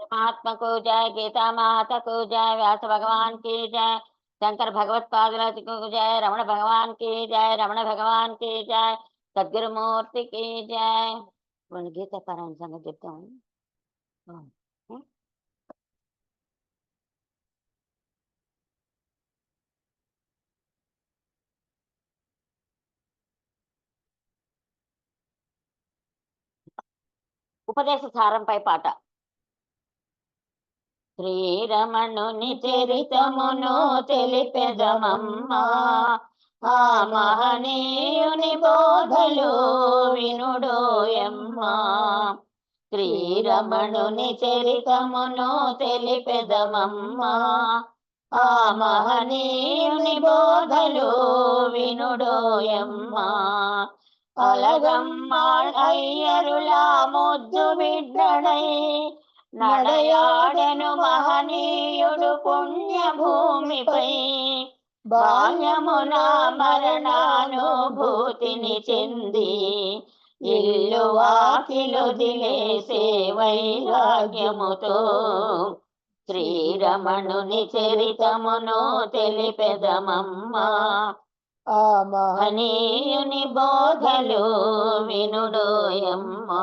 परमात्मा को जय, गीता माता को जय, व्यास भगवान की जय, शंकर भगवत्पाद को जय, रमण भगवान की जय, रमण भगवान की जय, सद्गुरु मूर्ति की जय। गीता पारायण संगति చెప్తాము. ఉపదేశ సారంపై పాట. శ్రీరమణుని చరితమును తెలిపెదమమ్మా, ఆ మహనీయుని బోధలు వినుడోయమ్మా. శ్రీరమణుని చరితమును తెలిపెదమమ్మా, ఆ మహనీయుని బోధలు వినుడోయమ్మా. అలగమ్మాళ్ అయ్యరులా ముద్దు బిడ్డడై నడయాడెను మహనీయుడు పుణ్యభూమిపై. బాల్యమున మరణానుభూతిని చెంది ఇల్లు వాకిలొదిలేసే వైరాగ్యముతో శ్రీరమణుని చరితమును తెలిపెదమమ్మా, ఆ మహనీయుని బోధలు వినుడోయమ్మా.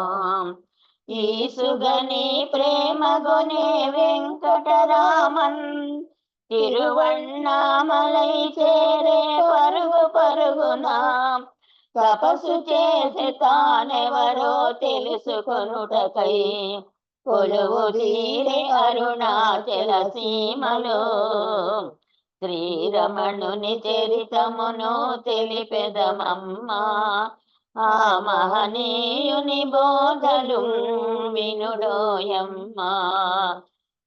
ఈసుగని ప్రేమగొనే వెంకటరామన్ తిరువణ్ణామలై చేరే పరుగు పరుగునా. తపస్సు చేసి తానెవరో తెలుసుకొనుటకై కొలువు తీరే అరుణాచల సీమలో. శ్రీరమణుని చరితమును తెలిపెదమమ్మా, ఆ మహనీయుని బోధలు వినుడోయమ్మా.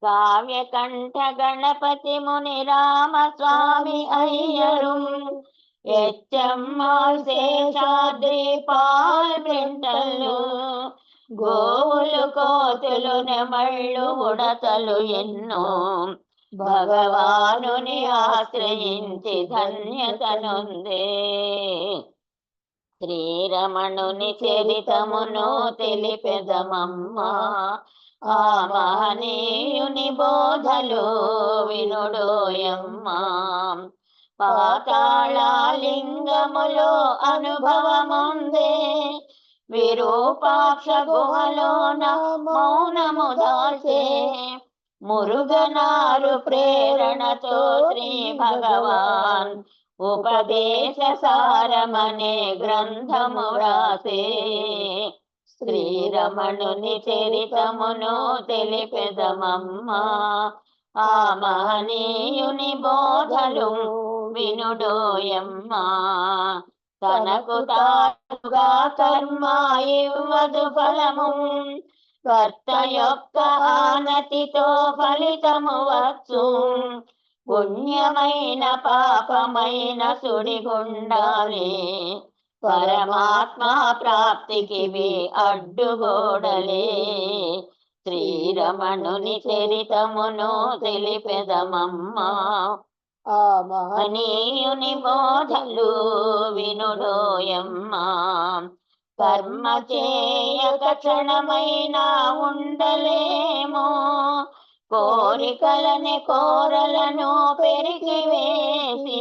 కావ్యకంఠ గణపతి ముని రామస్వామి అయ్యరు ఎచ్చమ్మాల్ శేషాద్రి పాల్ ప్రింటలు. గోవులు కోతులు నెమళ్ళు ఉడతలు ఎన్నో భగవానుని ఆశ్రయించి ధన్యతనుందే. శ్రీరమణుని చరితమును తెలిపెదమమ్మా, ఆ మహనీయుని బోధలు వినుడోయమ్మా. పాతాళలింగములో అనుభవముందే విరూపాక్ష గుహలోన మౌనము దాల్చే. మురుగనారు ప్రేరణతో శ్రీ భగవాన్ ఉపదేశ సారమనే గ్రంథము వ్రాసే. శ్రీరమణుని చరితమును తెలిపెదమమ్మా, ఆ మహనీయుని బోధలు వినుడోయమ్మా. తనకు తానుగా కర్మ ఇవ్వదు ఫలము, కర్త యొక్క ఆనతితో ఫలితము వచ్చు. పుణ్యమైన పాపమైన సుడిగుండాలే పరమాత్మ ప్రాప్తికి అడ్డుగోడలే. శ్రీరమణుని చరితమును తెలిపెదమమ్మా, ఆ మహనీయుని బోధలు వినుడోయమ్మా. కర్మ చేయక క్షణమైనా ఉండలేమో, కోరికలని కోరలను పెరిగివేసి.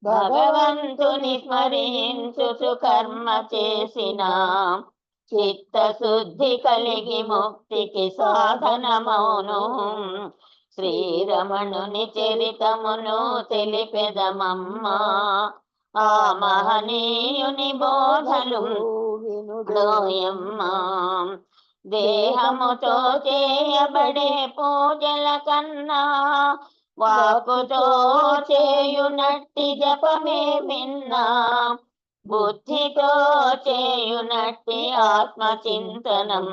భగవంతుని స్మరించుచు కర్మ చేసిన చిత్తశుద్ధి కలిగి ముక్తికి సాధనమౌను. శ్రీరమణుని చరితమును తెలిపెదమమ్మా, ఆ మహనీయుని బోధలు వినుడోయమ్మా. దేహముతో చేయబడే పూజల కన్నా వాక్కుతో చేయునట్టి జపమే మిన్నా. బుద్ధితో చేయునట్టి ఆత్మచింతనం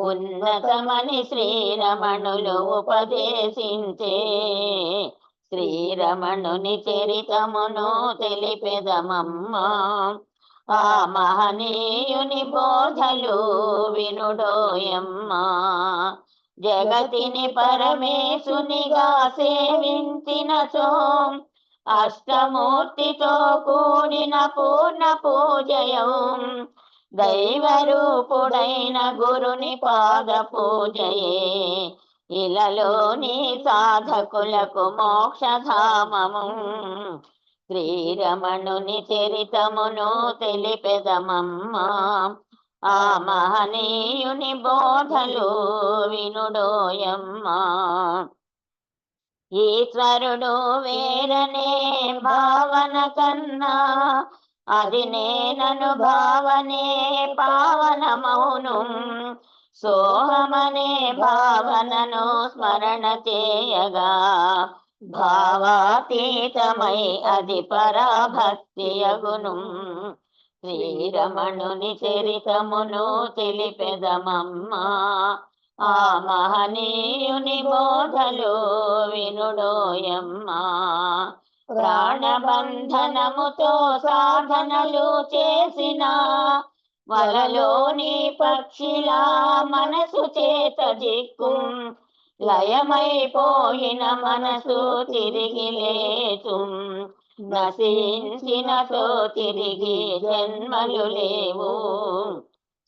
ఉన్నతమని శ్రీరమణులు ఉపదేశించే. శ్రీరమణుని చరితమును తెలిపెదమమ్మా, ఆ మహనీయుని బోధలు వినుడోయమ్మా. జగతిని పరమేశునిగా సేవించినచో అష్టమూర్తితో కూడిన పూర్ణ పూజయం దైవరూపుడైన గురుని పాద పూజయే ఇలలోని సాధకులకు మోక్షధామము. శ్రీరమణుని చరితమును తెలిపెదమమ్మా, ఆ మహనీయుని బోధలు వినుడోయమ్మా. ఈశ్వరుడు వేరనే భావన కన్నా అది నేనను భావనే పావనమౌను. సోహమనే భావనను స్మరణ చేయగా భావాతీతమై అది పరాభక్తియగును. శ్రీరమణుని చరితమును తెలిపెదమమ్మా, ఆ మహనీయుని బోధలు వినుడోయమ్మా. ప్రాణబంధనముతో సాధనలు చేసిన వలలోని పక్షిలా మనసు చేత దిక్కు లయమైపోయిన మనసు తిరిగి లేచు. నశించినతో తిరిగి జన్మలు లేవు.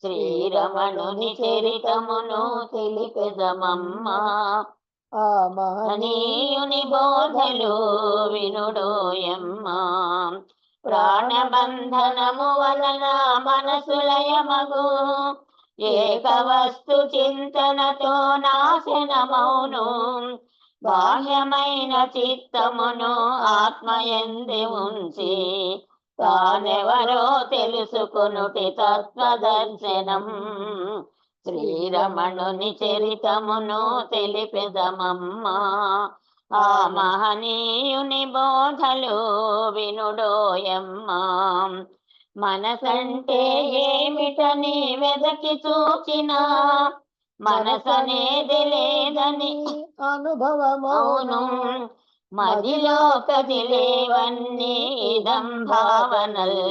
శ్రీరమణుని చరితమును తెలిపెదమమ్మా, ఆ మహనీయుని బోధలు వినుడోయమ్మా. ప్రాణబంధనము వలన మనసు లయమగు ఏకవస్తు చింతనతో నాశనమౌను. బాహ్యమైన చిత్తమును ఆత్మయందే ఉంచి తానెవరో తెలుసుకొనుటి తత్వదర్శనం. శ్రీరమణుని చరితమును తెలిపెదమమ్మా, ఆ మహనీయుని బోధలు వినుడోయమ్మా. మనసంటే ఏమిటని వెదకి చూచిన మనసనేది లేదని అనుభవమౌను. మదిలో కదిలేవన్నీ ఇదం భావనల్,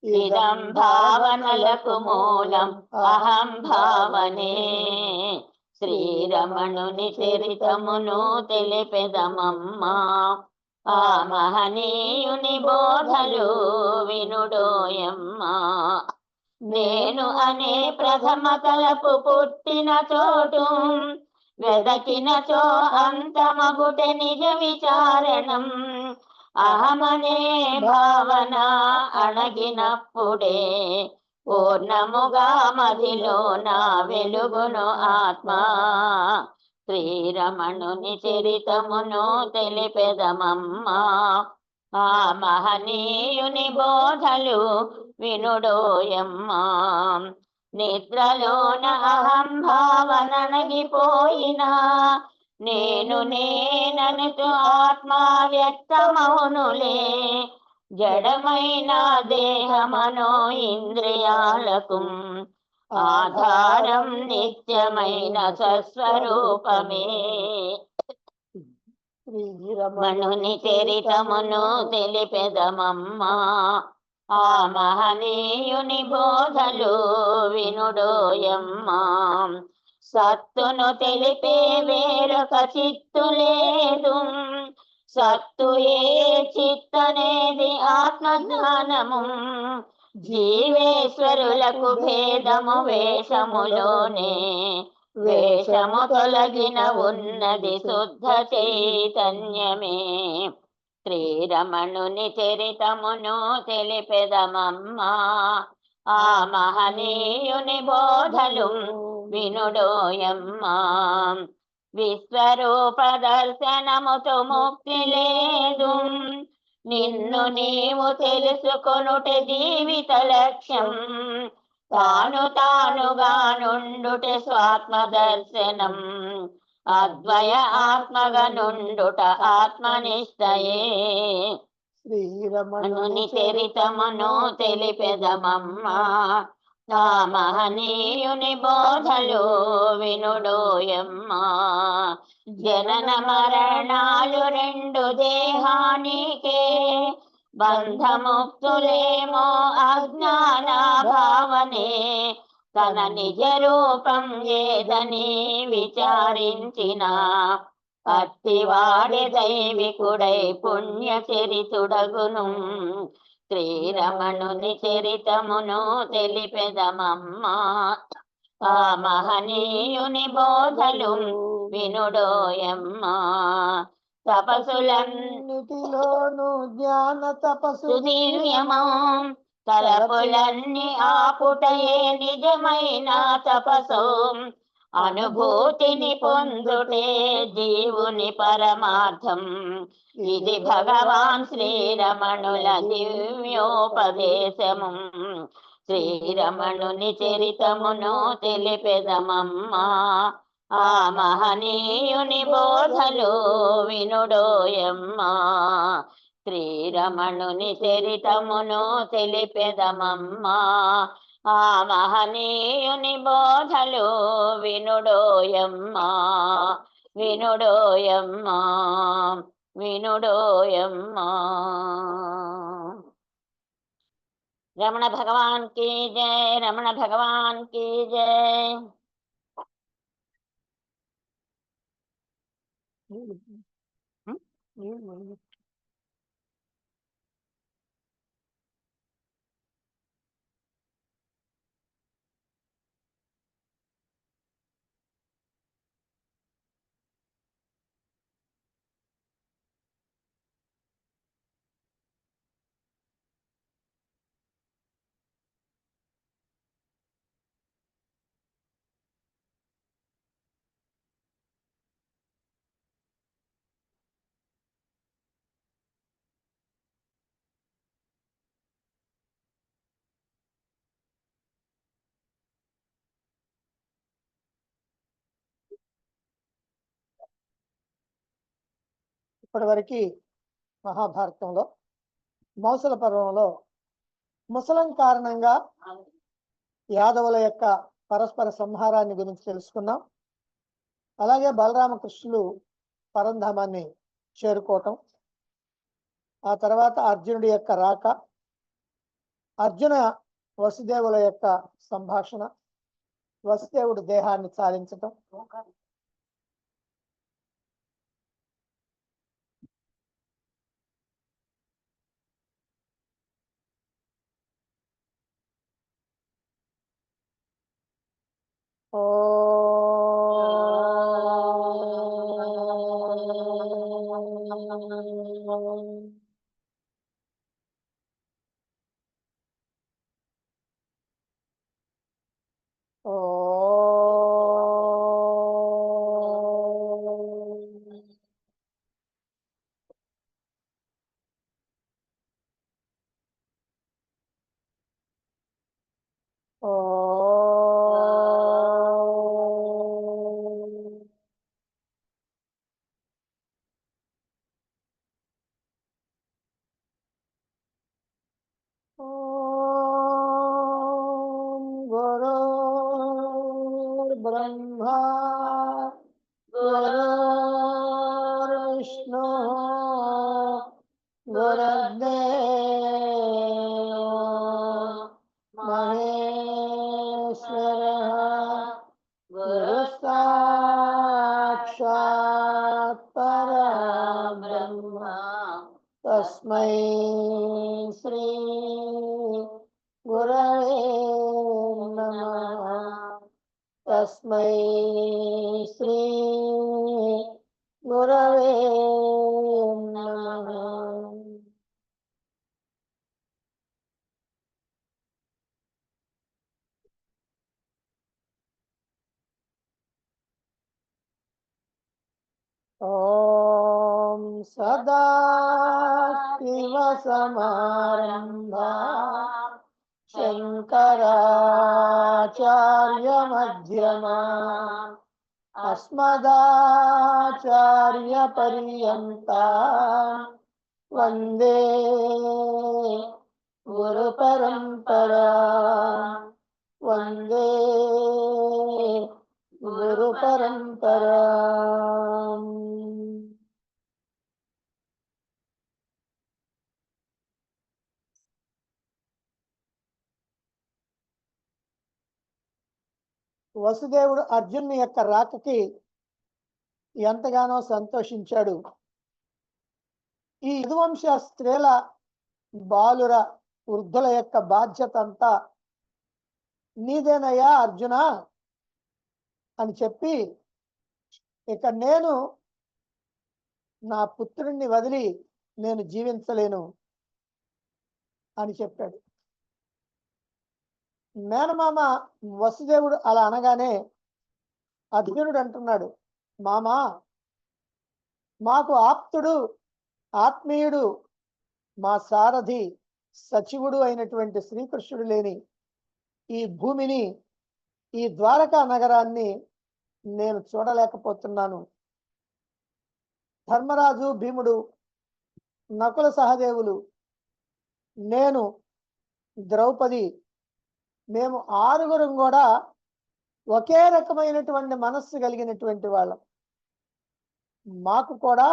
ఇదం భావనలకు మూలం అహం భావనే. శ్రీరమణుని చరితమును తెలిపెదమమ్మా, ఆ మహనీయుని బోధలు వినుడోయమ్మా. నేను అనే ప్రథమ తలపు పుట్టిన చోటు వెదకినచో అంతమగుటె నిజ విచారణం. అహమనే భావన అణగినప్పుడే పూర్ణముగా మదిలో నా వెలుగును ఆత్మ. శ్రీరమణుని చరితమును తెలిపెదమమ్మా, ఆ మహనీయుని బోధలు వినుడోయమ్మా. నిద్రలోన అహం భావన నగిపోయినా నేను నేననుచు ఆత్మ వ్యక్తమౌనులే. జడమైన దేహమనో ఇంద్రియాలకు ఆధారం నిత్యమైన స్వస్వరూపమే. శ్రీరమణుని చరితమును తెలిపెదమమ్మా, ఆ మహనీయుని బోధలు వినుడోయమ్మా. సత్తును తెలిపే వేరొక చిత్తు లేదు. సత్తు ఏ చిత్తనేది ఆత్మజ్ఞానము. జీవేశ్వరులకు భేదము వేషములోనే, వేషము తొలగిన ఉన్నది శుద్ధ చైతన్యమే. శ్రీరమణుని చరితమును తెలిపెదమమ్మా, ఆ మహనీయుని బోధలు వినుడోయమ్మా. విశ్వరూప దర్శనముతో ముక్తి లేదు. నిన్ను నీవు తెలుసుకొనుటే జీవిత లక్ష్యం. తాను తానుగా నుండుటే స్వాత్మ దర్శనం. అద్వయ ఆత్మగా నుండుట ఆత్మనిష్టయే. శ్రీరమణుని చరితమును తెలిపెదమమ్మా, ఆ మహనీయుని బోధలు వినుడోయమ్మా. జనన మరణాలు రెండు దేహానికే, బంధముక్తులేమో అజ్ఞాన భావనే. తన నిజ రూపం ఏదని విచారించిన అట్టివాడి దైవికుడై పుణ్యచరితుడగును. శ్రీరమణుని చరితమును తెలిపెదమమ్మా. ఆ మహనీయుని బోధలు వినుడోయమ్మా. తపసులన్నిటిలోను జ్ఞాన తపసు దివ్యమా, తలపులన్నీ ఆపుటయే నిజమైన తపసు. అనుభూతిని పొందుటే జీవుని పరమార్థం. ఇది భగవాన్ శ్రీరమణుల దివ్యోపదేశము. శ్రీరమణుని చరితమును తెలిపెదమమ్మా. ఆ మహనీయుని బోధలు వినుడోయమ్మా. శ్రీరమణుని చరితమును తెలిపెదమమ్మా. ఆ మహనీయుని బోధలు వినుడోయమ్మా. వినుడోయమ్మా. వినుడోయమ్మా. రమణ భగవాన్ की जय. रमण भगवान की जय. ఇప్పటివరకు మహాభారతంలో మౌసల పర్వంలో ముసలం కారణంగా యాదవుల యొక్క పరస్పర సంహారాన్ని గురించి తెలుసుకున్నాం. అలాగే బలరామకృష్ణులు పరంధామాన్ని చేరుకోవటం, ఆ తర్వాత అర్జునుడి యొక్క రాక, అర్జున వసుదేవుల యొక్క సంభాషణ, వసుదేవుడు దేహాన్ని చాలించటం, ఓ ब्रह्मा गुरुर्विष्णु गुरुर्देवो महेश्वरः गुरुसाक्षात् परब्रह्म तस्मै श्री गुरवे नमः. तस्मै श्री गुरवे नमः. ఓం సదాశివసమారంభా శంకరాచార్యమధ్యమా అస్మదాచార్యపర్యంతా వందే గురుపరంపరా. వందే గురుపరంపరా. వసుదేవుడు అర్జునుని యొక్క రాకకి ఎంతగానో సంతోషించాడు. ఈ యదువంశ స్త్రీల బాలుర వృద్ధుల యొక్క బాధ్యత అంతా నీదేనయ్యా అర్జున అని చెప్పి, ఇక నేను నా పుత్రుణ్ణి వదిలి నేను జీవించలేను అని చెప్పాడు. మేనమామ వసుదేవుడు అలా అనగానే అర్జునుడు అంటున్నాడు, మామా, మాకు ఆప్తుడు, ఆత్మీయుడు, మా సారథి, సచివుడు అయినటువంటి శ్రీకృష్ణుడు లేని ఈ భూమిని, ఈ ద్వారకా నగరాన్ని నేను చూడలేకపోతున్నాను. ధర్మరాజు, భీముడు, నకుల సహదేవులు, నేను, ద్రౌపది, మేము ఆరుగురం కూడా ఒకే రకమైనటువంటి మనస్సు కలిగినటువంటి వాళ్ళం. మాకు కూడా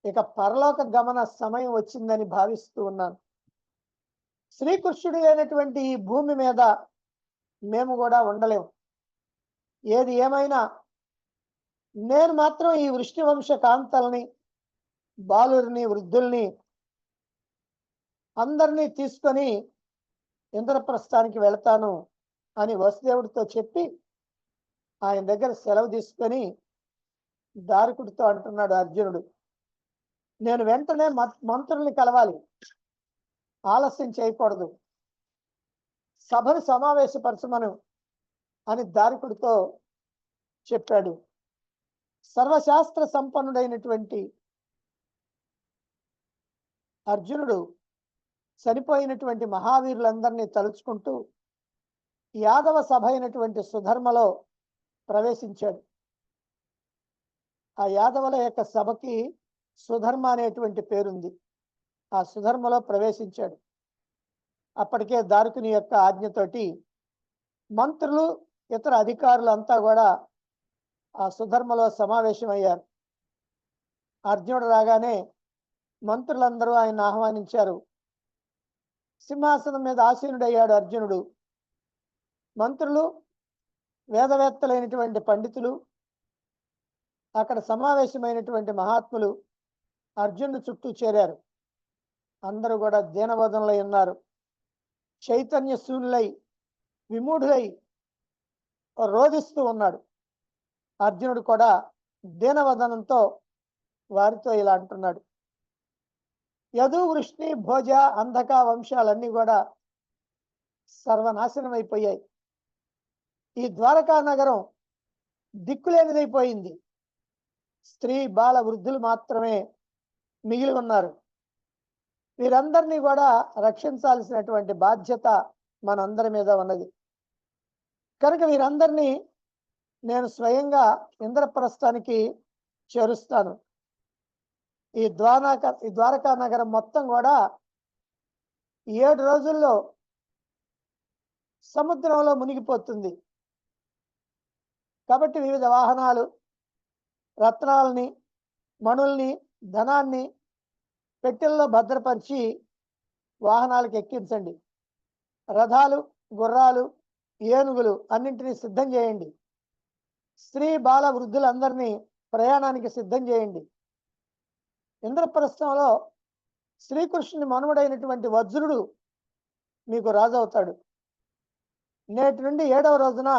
ఇక పరలోక గమన సమయం వచ్చిందని భావిస్తూ ఉన్నాను. శ్రీకృష్ణుడు లేనటువంటి ఈ భూమి మీద మేము కూడా ఉండలేము. ఏది ఏమైనా నేను మాత్రం ఈ వృష్టివంశ కాంతల్ని, బాలురిని, వృద్ధుల్ని అందరినీ తీసుకొని ఇంద్రప్రస్థానికి వెళ్తాను అని వసుదేవుడితో చెప్పి ఆయన దగ్గర సెలవు తీసుకొని దారికుడితో అంటున్నాడు అర్జునుడు, నేను వెంటనే మంత్రుల్ని కలవాలి, ఆలస్యం చేయకూడదు, సభను సమావేశపరచమను అని దారికుడితో చెప్పాడు. సర్వశాస్త్ర సంపన్నుడైనటువంటి అర్జునుడు చనిపోయినటువంటి మహావీరులందరినీ తలుచుకుంటూ యాదవ సభ అయినటువంటి సుధర్మలో ప్రవేశించాడు. ఆ యాదవుల యొక్క సభకి సుధర్మ అనేటువంటి పేరుంది. ఆ సుధర్మలో ప్రవేశించాడు. అప్పటికే దారుకుని యొక్క ఆజ్ఞతోటి మంత్రులు, ఇతర అధికారులు అంతా కూడా ఆ సుధర్మలో సమావేశమయ్యారు. అర్జునుడు రాగానే మంత్రులందరూ ఆయన ఆహ్వానించారు. సింహాసనం మీద ఆసీనుడయ్యాడు అర్జునుడు. మంత్రులు, వేదవేత్తలైనటువంటి పండితులు, అక్కడ సమావేశమైనటువంటి మహాత్ములు అర్జునుడు చుట్టూ చేరారు. అందరూ కూడా దీనవదనులై ఉన్నారు. చైతన్య శూన్యులై, విమూఢులై రోధిస్తూ ఉన్నాడు. అర్జునుడు కూడా దీనవదనంతో వారితో ఇలా అంటున్నాడు, యదు, వృష్ణి, భోజ, అంధక వంశాలన్నీ కూడా సర్వనాశనం అయిపోయాయి. ఈ ద్వారకా నగరం దిక్కులేనిదైపోయింది. స్త్రీ, బాల, వృద్ధులు మాత్రమే మిగిలి ఉన్నారు. వీరందరినీ కూడా రక్షించాల్సినటువంటి బాధ్యత మనందరి మీద ఉన్నది. కనుక వీరందరినీ నేను స్వయంగా ఇంద్రప్రస్థానికి చేరుస్తాను. ఈ ద్వారకా నగరం మొత్తం కూడా 7 రోజుల్లో సముద్రంలో మునిగిపోతుంది. కాబట్టి వివిధ వాహనాలు, రత్నాలని, మణుల్ని, ధనాన్ని పెట్టెల్లో భద్రపరిచి వాహనాలకు ఎక్కించండి. రథాలు, గుర్రాలు, ఏనుగులు అన్నింటినీ సిద్ధం చేయండి. స్త్రీ, బాల, వృద్ధులందరినీ ప్రయాణానికి సిద్ధం చేయండి. ఇంద్రప్రస్థంలో శ్రీకృష్ణుని మనుమడైనటువంటి వజ్రుడు మీకు రాజవుతాడు. నేటి నుండి 7వ రోజున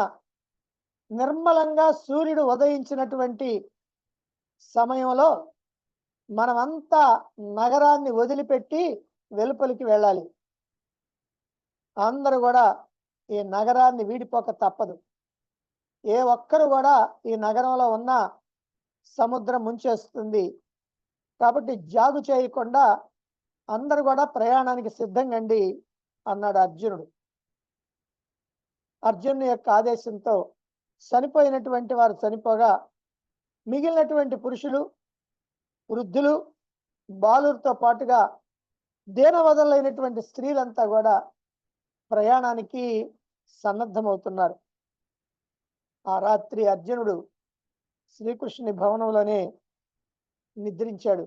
నిర్మలంగా సూర్యుడు ఉదయించినటువంటి సమయంలో మనమంతా నగరాన్ని వదిలిపెట్టి వెలుపలికి వెళ్ళాలి. అందరూ కూడా ఈ నగరాన్ని వీడిపోక తప్పదు. ఏ ఒక్కరు కూడా ఈ నగరంలో ఉన్న సముద్రం ముంచేస్తుంది. కాబట్టి జాగు చేయకుండా అందరూ కూడా ప్రయాణానికి సిద్ధంగండి అన్నాడు అర్జునుడు. అర్జునుని యొక్క ఆదేశంతో చనిపోయినటువంటి వారు చనిపోగా మిగిలినటువంటి పురుషులు, వృద్ధులు, బాలులతో పాటుగా దీనవదలైనటువంటి స్త్రీలంతా కూడా ప్రయాణానికి సన్నద్ధమవుతున్నారు. ఆ రాత్రి అర్జునుడు శ్రీకృష్ణుని భవనంలోనే నిద్రించాడు.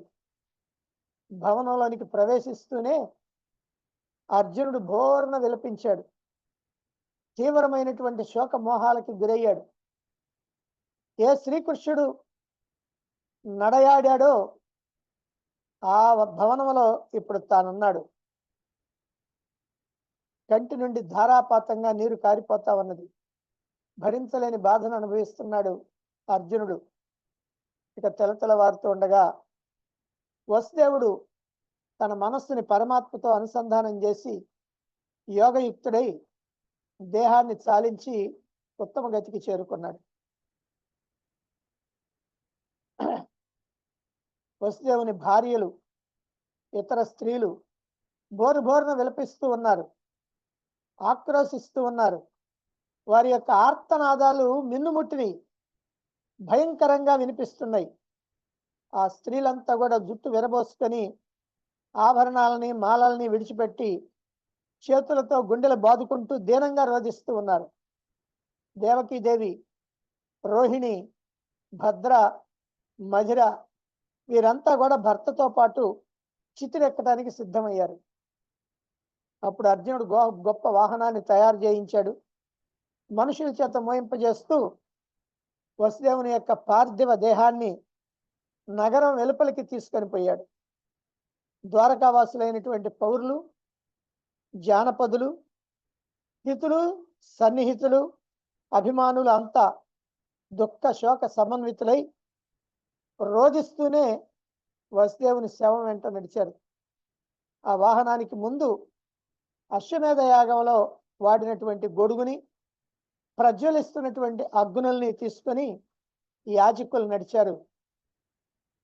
భవనంలోనికి ప్రవేశిస్తూనే అర్జునుడు బోర్న విలపించాడు. తీవ్రమైనటువంటి శోక మోహాలకి గురయ్యాడు. ఏ శ్రీకృష్ణుడు నడయాడాడో ఆ భవనంలో ఇప్పుడు తానున్నాడు. కంటి నుండి ధారాపాతంగా నీరు కారిపోతా ఉన్నది. భరించలేని బాధను అనుభవిస్తున్నాడు అర్జునుడు. ఇక తెలతెలవారుతూ ఉండగా వసుదేవుడు తన మనస్సుని పరమాత్మతో అనుసంధానం చేసి యోగయుక్తుడై దేహాన్ని చాలించి ఉత్తమ గతికి చేరుకున్నాడు. వసుదేవుని భార్యలు, ఇతర స్త్రీలు బోరున విలపిస్తూ ఉన్నారు, ఆక్రోశిస్తూ ఉన్నారు. వారి యొక్క ఆర్తనాదాలు మిన్నుముట్టిని భయంకరంగా వినిపిస్తున్నాయి. ఆ స్త్రీలంతా కూడా జుట్టు విరబోసుకొని ఆభరణాలని మాలల్ని విడిచిపెట్టి చేతులతో గుండెలు బాదుకుంటూ దీనంగా రోధిస్తూ ఉన్నారు. దేవకీదేవి, రోహిణి, భద్ర, మధిర వీరంతా కూడా భర్తతో పాటు చితిరెక్కడానికి సిద్ధమయ్యారు. అప్పుడు అర్జునుడు గొప్ప వాహనాన్ని తయారు చేయించాడు. మనుషుల చేత మోయింపజేస్తూ వసుదేవుని యొక్క పార్థివ దేహాన్ని నగరం వెలుపలికి తీసుకొని పోయాడు. ద్వారకావాసులైనటువంటి పౌరులు, జానపదులు, హితులు, సన్నిహితులు, అభిమానులు అంతా దుఃఖ శోక సమన్వితులై రోధిస్తూనే వసుదేవుని శవం వెంట నడిచారు. ఆ వాహనానికి ముందు అశ్వమేధ యాగంలో వాడినటువంటి గొడుగుని, ప్రజ్వలిస్తున్నటువంటి అగ్నుల్ని తీసుకొని యాజకులు నడిచారు.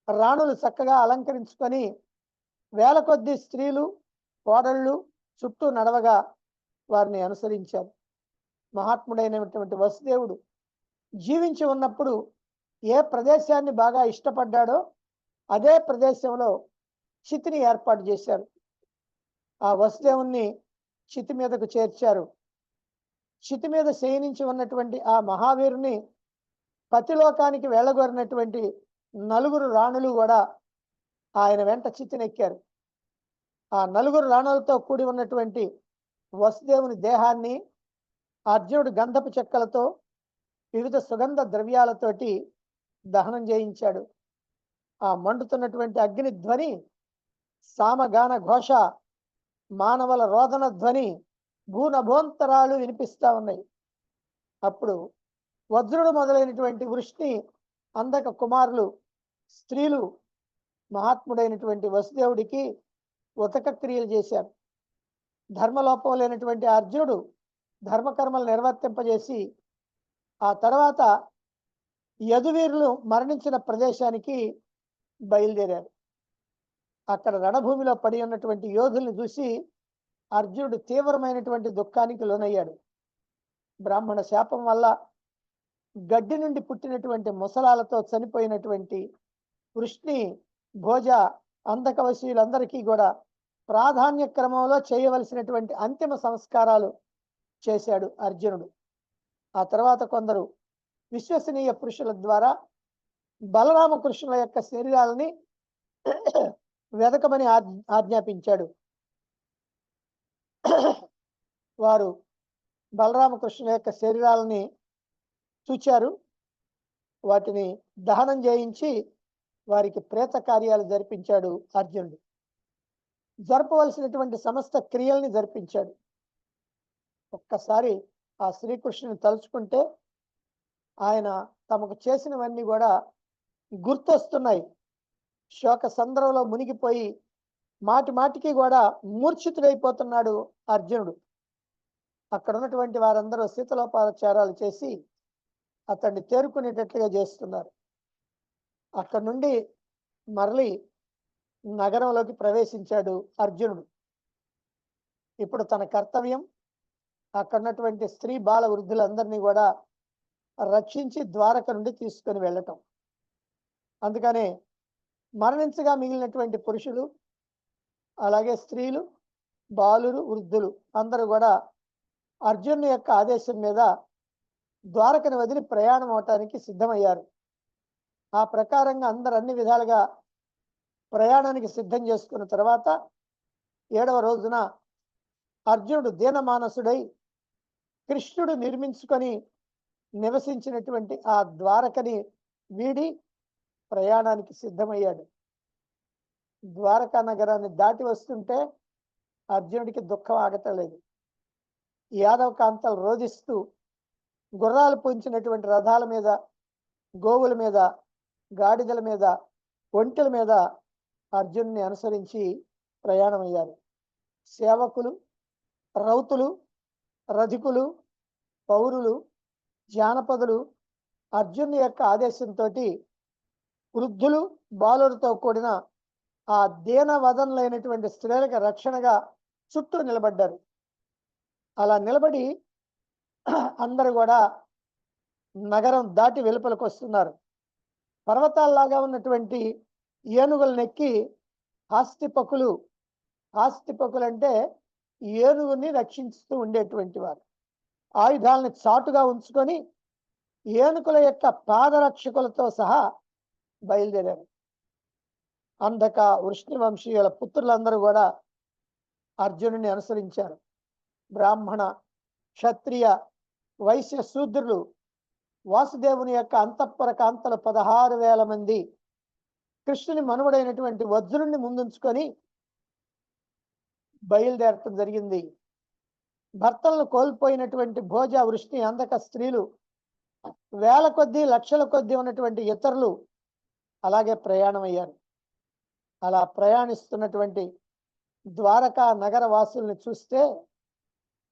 రాణులు చక్కగా అలంకరించుకొని వేల కొద్ది స్త్రీలు, కోడళ్ళు చుట్టూ నడవగా వారిని అనుసరించారు. మహాత్ముడైనటువంటి వసుదేవుడు జీవించి ఉన్నప్పుడు ఏ ప్రదేశాన్ని బాగా ఇష్టపడ్డాడో అదే ప్రదేశంలో చితిని ఏర్పాటు చేశారు. ఆ వసుదేవుణ్ణి చితి మీదకు చేర్చారు. చితి మీద శయనించి ఉన్నటువంటి ఆ మహావీరుని పతిలోకానికి వెళ్ళగోరినటువంటి నలుగురు రాణులు కూడా ఆయన వెంట చితినెక్కారు. ఆ నలుగురు రాణులతో కూడి ఉన్నటువంటి వసుదేవుని దేహాన్ని అర్జునుడు గంధపు చెక్కలతో, వివిధ సుగంధ ద్రవ్యాలతోటి దహనం చేయించాడు. ఆ మండుతున్నటువంటి అగ్ని ధ్వని, సామగాన ఘోష, మానవుల రోదన ధ్వని భూనభోంతరాలు వినిపిస్తా ఉన్నాయి. అప్పుడు వజ్రుడు మొదలైనటువంటి వృష్ణి అందక కుమారులు, స్త్రీలు మహాత్ముడైనటువంటి వసుదేవుడికి ఉతక క్రియలు చేశారు. ధర్మలోపం లేనటువంటి అర్జునుడు ధర్మకర్మలు నిర్వర్తింపజేసి ఆ తర్వాత యదువీరులు మరణించిన ప్రదేశానికి బయలుదేరారు. అక్కడ రణభూమిలో పడి ఉన్నటువంటి యోధుల్ని చూసి అర్జునుడు తీవ్రమైనటువంటి దుఃఖానికి లోనయ్యాడు. బ్రాహ్మణ శాపం వల్ల గడ్డి నుండి పుట్టినటువంటి ముసలాలతో చనిపోయినటువంటి వృష్ణి, భోజ, అంధకవశీయులందరికీ కూడా ప్రాధాన్య క్రమంలో చేయవలసినటువంటి అంతిమ సంస్కారాలు చేశాడు అర్జునుడు. ఆ తర్వాత కొందరు విశ్వసనీయ పురుషుల ద్వారా బలరామకృష్ణుల యొక్క శరీరాలని వెదకమని ఆజ్ఞాపించాడు. వారు బలరామకృష్ణుల యొక్క శరీరాలని చూచారు. వాటిని దహనం చేయించి వారికి ప్రేత కార్యాలు జరిపించాడు అర్జునుడు. జరపవలసినటువంటి సమస్త క్రియల్ని జరిపించాడు. ఒక్కసారి ఆ శ్రీకృష్ణుని తలుచుకుంటే ఆయన తమకు చేసినవన్నీ కూడా గుర్తొస్తున్నాయి. శోక సంద్రంలో మునిగిపోయి మాటి మాటికి కూడా మూర్ఛితుడైపోతున్నాడు అర్జునుడు. అక్కడ ఉన్నటువంటి వారందరూ శీతలోపచారాలు చేసి అతన్ని తేరుకునేటట్లుగా చేస్తున్నారు. అక్కడ నుండి మరలి నగరంలోకి ప్రవేశించాడు అర్జునుడు. ఇప్పుడు తన కర్తవ్యం అక్కడ ఉన్నటువంటి స్త్రీ బాల వృద్ధులందరినీ కూడా రక్షించి ద్వారక నుండి తీసుకొని వెళ్ళటం. అందుకనే మరణించగా మిగిలినటువంటి పురుషులు, అలాగే స్త్రీలు, బాలురు, వృద్ధులు అందరూ కూడా అర్జునుని యొక్క ఆదేశం మీద ద్వారకను వదిలి ప్రయాణం అవటానికి సిద్ధమయ్యారు. ఆ ప్రకారంగా అందరు అన్ని విధాలుగా ప్రయాణానికి సిద్ధం చేసుకున్న తర్వాత 7వ రోజున అర్జునుడు దీనమానసుడై కృష్ణుడు నిర్మించుకొని నివసించినటువంటి ఆ ద్వారకని వీడి ప్రయాణానికి సిద్ధమయ్యాడు. ద్వారకా నగరాన్ని దాటి వస్తుంటే అర్జునుడికి దుఃఖం ఆగటలేదు. యాదవ కాంతలు రోధిస్తూ గుర్రాలు పొంచినటువంటి రథాల మీద, గోవుల మీద, గాడిదల మీద, ఒంటెల మీద అర్జునుని అనుసరించి ప్రయాణమయ్యారు. సేవకులు, రౌతులు, రధికులు, పౌరులు, జానపదులు అర్జునుని యొక్క ఆదేశంతో వృద్ధులు, బాలులతో కూడిన ఆ దీన వదనలైనటువంటి స్త్రీలకు రక్షణగా చుట్టూ నిలబడ్డారు. అలా నిలబడి అందరూ కూడా నగరం దాటి వెలుపలకు వస్తున్నారు. పర్వతాల్లాగా ఉన్నటువంటి ఏనుగులను ఎక్కి ఆస్తిపకులు అంటే ఏనుగుని రక్షిస్తూ ఉండేటువంటి వారు ఆయుధాలను చాటుగా ఉంచుకొని ఏనుగుల యొక్క పాదరక్షకులతో సహా బయలుదేరారు. అంధక వృష్ణి వంశీయుల పుత్రులందరూ కూడా అర్జునుని అనుసరించారు. బ్రాహ్మణ, క్షత్రియ, వైశ్య శూద్రులు వాసుదేవుని యొక్క అంతఃపుర కాంతలు 16,000 మంది కృష్ణుని మనువడైనటువంటి వజ్రుని ముందుంచుకొని బయలుదేరటం జరిగింది. భర్తలను కోల్పోయినటువంటి భోజ, వృష్ణి, అంధక స్త్రీలు, వేల కొద్దీ, లక్షల కొద్దీ ఉన్నటువంటి ఇతరులు అలాగే ప్రయాణమయ్యారు. అలా ప్రయాణిస్తున్నటువంటి ద్వారకా నగర వాసుల్ని చూస్తే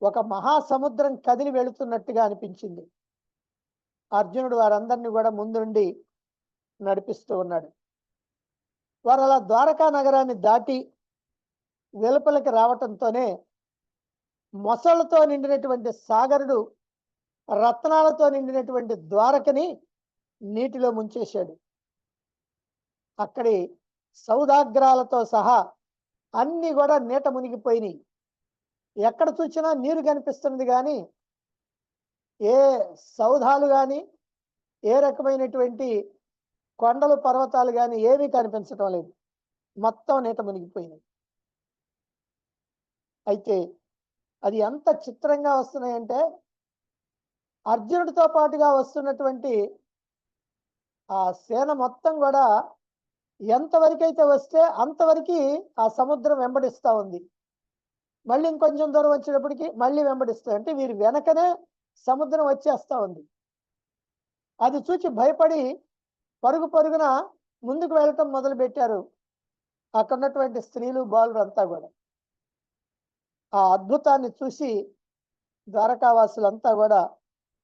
ఒక మహాసముద్రం కదిలి వెళుతున్నట్టుగా అనిపించింది. అర్జునుడు వారందరినీ కూడా ముందుండి నడిపిస్తూ ఉన్నాడు. వారు అలా ద్వారకా నగరాన్ని దాటి వెలుపలికి రావటంతోనే మొసళ్ళతో నిండినటువంటి సాగరుడు రత్నాలతో నిండినటువంటి ద్వారకని నీటిలో ముంచేశాడు. అక్కడి సౌదాగ్రాలతో సహా అన్ని కూడా నీట మునిగిపోయినాయి. ఎక్కడ చూసినా నీరు కనిపిస్తున్నది, కానీ ఏ సౌధాలు కానీ, ఏ రకమైనటువంటి కొండలు, పర్వతాలు కానీ ఏమీ కనిపించడం లేదు. మొత్తం నీట మునిగిపోయినాయి. అయితే అది ఎంత చిత్రంగా వస్తున్నాయంటే, అర్జునుడితో పాటుగా వస్తున్నటువంటి ఆ సేన మొత్తం కూడా ఎంతవరకైతే వస్తే అంతవరకు ఆ సముద్రం వెంబడిస్తూ ఉంది. మళ్ళీ ఇంకొంచెం దూరం వచ్చేటప్పటికి మళ్ళీ వెంబడిస్తుంది. అంటే వీరి వెనకనే సముద్రం వచ్చేస్తూ ఉంది. అది చూసి భయపడి పరుగు పరుగున ముందుకు వెళ్ళటం మొదలు పెట్టారు అక్కడ ఉన్నటువంటి స్త్రీలు, బాలురు అంతా కూడా. ఆ అద్భుతాన్ని చూసి ద్వారకావాసులంతా కూడా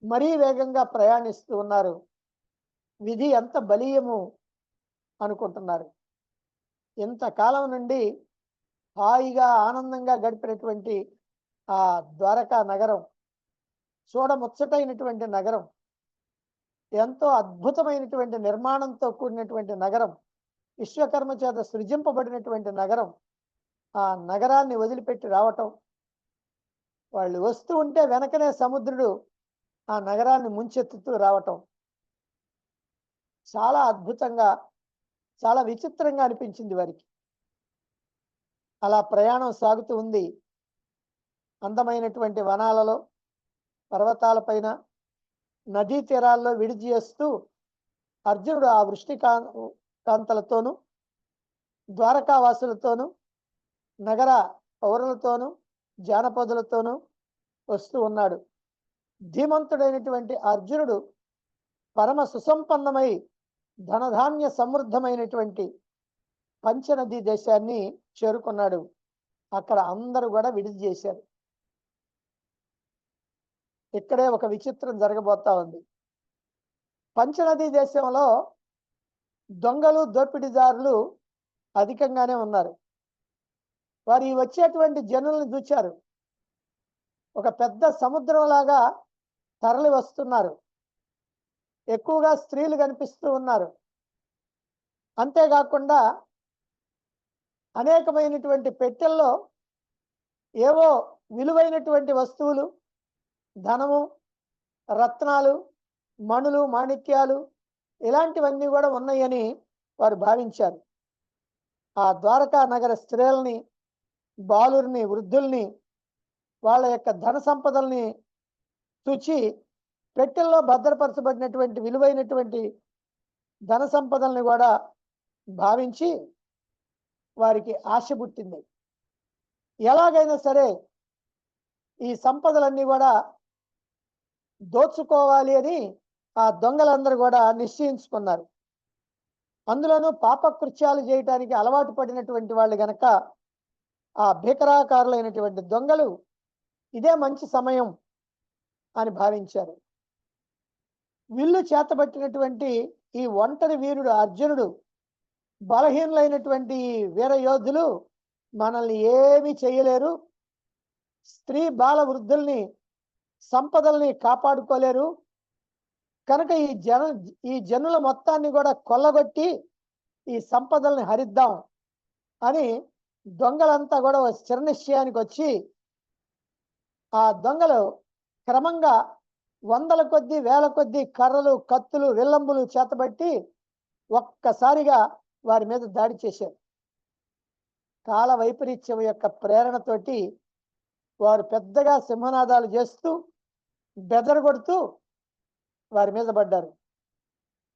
మరీ వేగంగా ప్రయాణిస్తూ ఉన్నారు. విధి ఎంత బలీయము అనుకుంటున్నారు. ఇంతకాలం నుండి హాయిగా ఆనందంగా గడిపినటువంటి ఆ ద్వారకా నగరం, చూడముచ్చటైనటువంటి నగరం, ఎంతో అద్భుతమైనటువంటి నిర్మాణంతో కూడినటువంటి నగరం, విశ్వకర్మ చేత సృజింపబడినటువంటి నగరం, ఆ నగరాన్ని వదిలిపెట్టి రావటం, వాళ్ళు వస్తూ ఉంటే వెనకనే సముద్రుడు ఆ నగరాన్ని ముంచెత్తుతూ రావటం చాలా అద్భుతంగా, చాలా విచిత్రంగా అనిపించింది వారికి. అలా ప్రయాణం సాగుతూ ఉంది. అందమైనటువంటి వనాలలో, పర్వతాలపైన, నదీ తీరాల్లో విడిది చేస్తూ అర్జునుడు ఆ వృష్టి కాంతలతోనూ, ద్వారకావాసులతోనూ, నగర పౌరులతోనూ, జానపదులతోనూ వస్తూ ఉన్నాడు. ధీమంతుడైనటువంటి అర్జునుడు పరమ సుసంపన్నమై ధనధాన్య సమృద్ధమైనటువంటి పంచనదీ దేశాన్ని చేరుకున్నాడు. అక్కడ అందరూ కూడా విడిది చేశారు. ఇక్కడే ఒక విచిత్రం జరగబోతా ఉంది. పంచనదీ దేశంలో దొంగలు, దోపిడీదారులు అధికంగానే ఉన్నారు. వారు ఈ వచ్చేటువంటి జనులను చూచారు. ఒక పెద్ద సముద్రంలాగా తరలి వస్తున్నారు. ఎక్కువగా స్త్రీలు కనిపిస్తూ ఉన్నారు. అంతేకాకుండా అనేకమైనటువంటి పెట్టెల్లో ఏవో విలువైనటువంటి వస్తువులు, ధనము, రత్నాలు, మణులు, మాణిక్యాలు ఇలాంటివన్నీ కూడా ఉన్నాయని వారు భావించారు. ఆ ద్వారకా నగర స్త్రీలని, బాలుర్ని, వృద్ధుల్ని, వాళ్ళ యొక్క ధన సంపదల్ని చూచి పెట్టెల్లో భద్రపరచబడినటువంటి విలువైనటువంటి ధన సంపదల్ని కూడా భావించి వారికి ఆశ పుట్టింది. ఎలాగైనా సరే ఈ సంపదలన్నీ కూడా దోచుకోవాలి అని ఆ దొంగలందరూ కూడా నిశ్చయించుకున్నారు. అందులోనూ పాపకృత్యాలు చేయటానికి అలవాటు పడినటువంటి వాళ్ళు గనక ఆ భీకరాకారులైనటువంటి దొంగలు ఇదే మంచి సమయం అని భావించారు. విల్లు చేతబట్టినటువంటి ఈ ఒంటరి వీరుడు అర్జునుడు, బలహీనులైనటువంటి ఈ వీర యోధులు మనల్ని ఏమీ చేయలేరు, స్త్రీ బాల వృద్ధుల్ని సంపదల్ని కాపాడుకోలేరు, కనుక ఈ జనుల మొత్తాన్ని కూడా కొల్లగొట్టి ఈ సంపదల్ని హరిద్దాం అని దొంగలంతా కూడా ఒక స్థిర నిశ్చయానికి వచ్చి ఆ దొంగలు క్రమంగా వందల కొద్దీ వేల కొద్దీ కర్రలు, కత్తులు, విల్లంబులు చేతబట్టి ఒక్కసారిగా వారి మీద దాడి చేశారు. కాల వైపరీత్యం యొక్క ప్రేరణతోటి వారు పెద్దగా సింహనాదాలు చేస్తూ బెదరగొడుతూ వారి మీద పడ్డారు.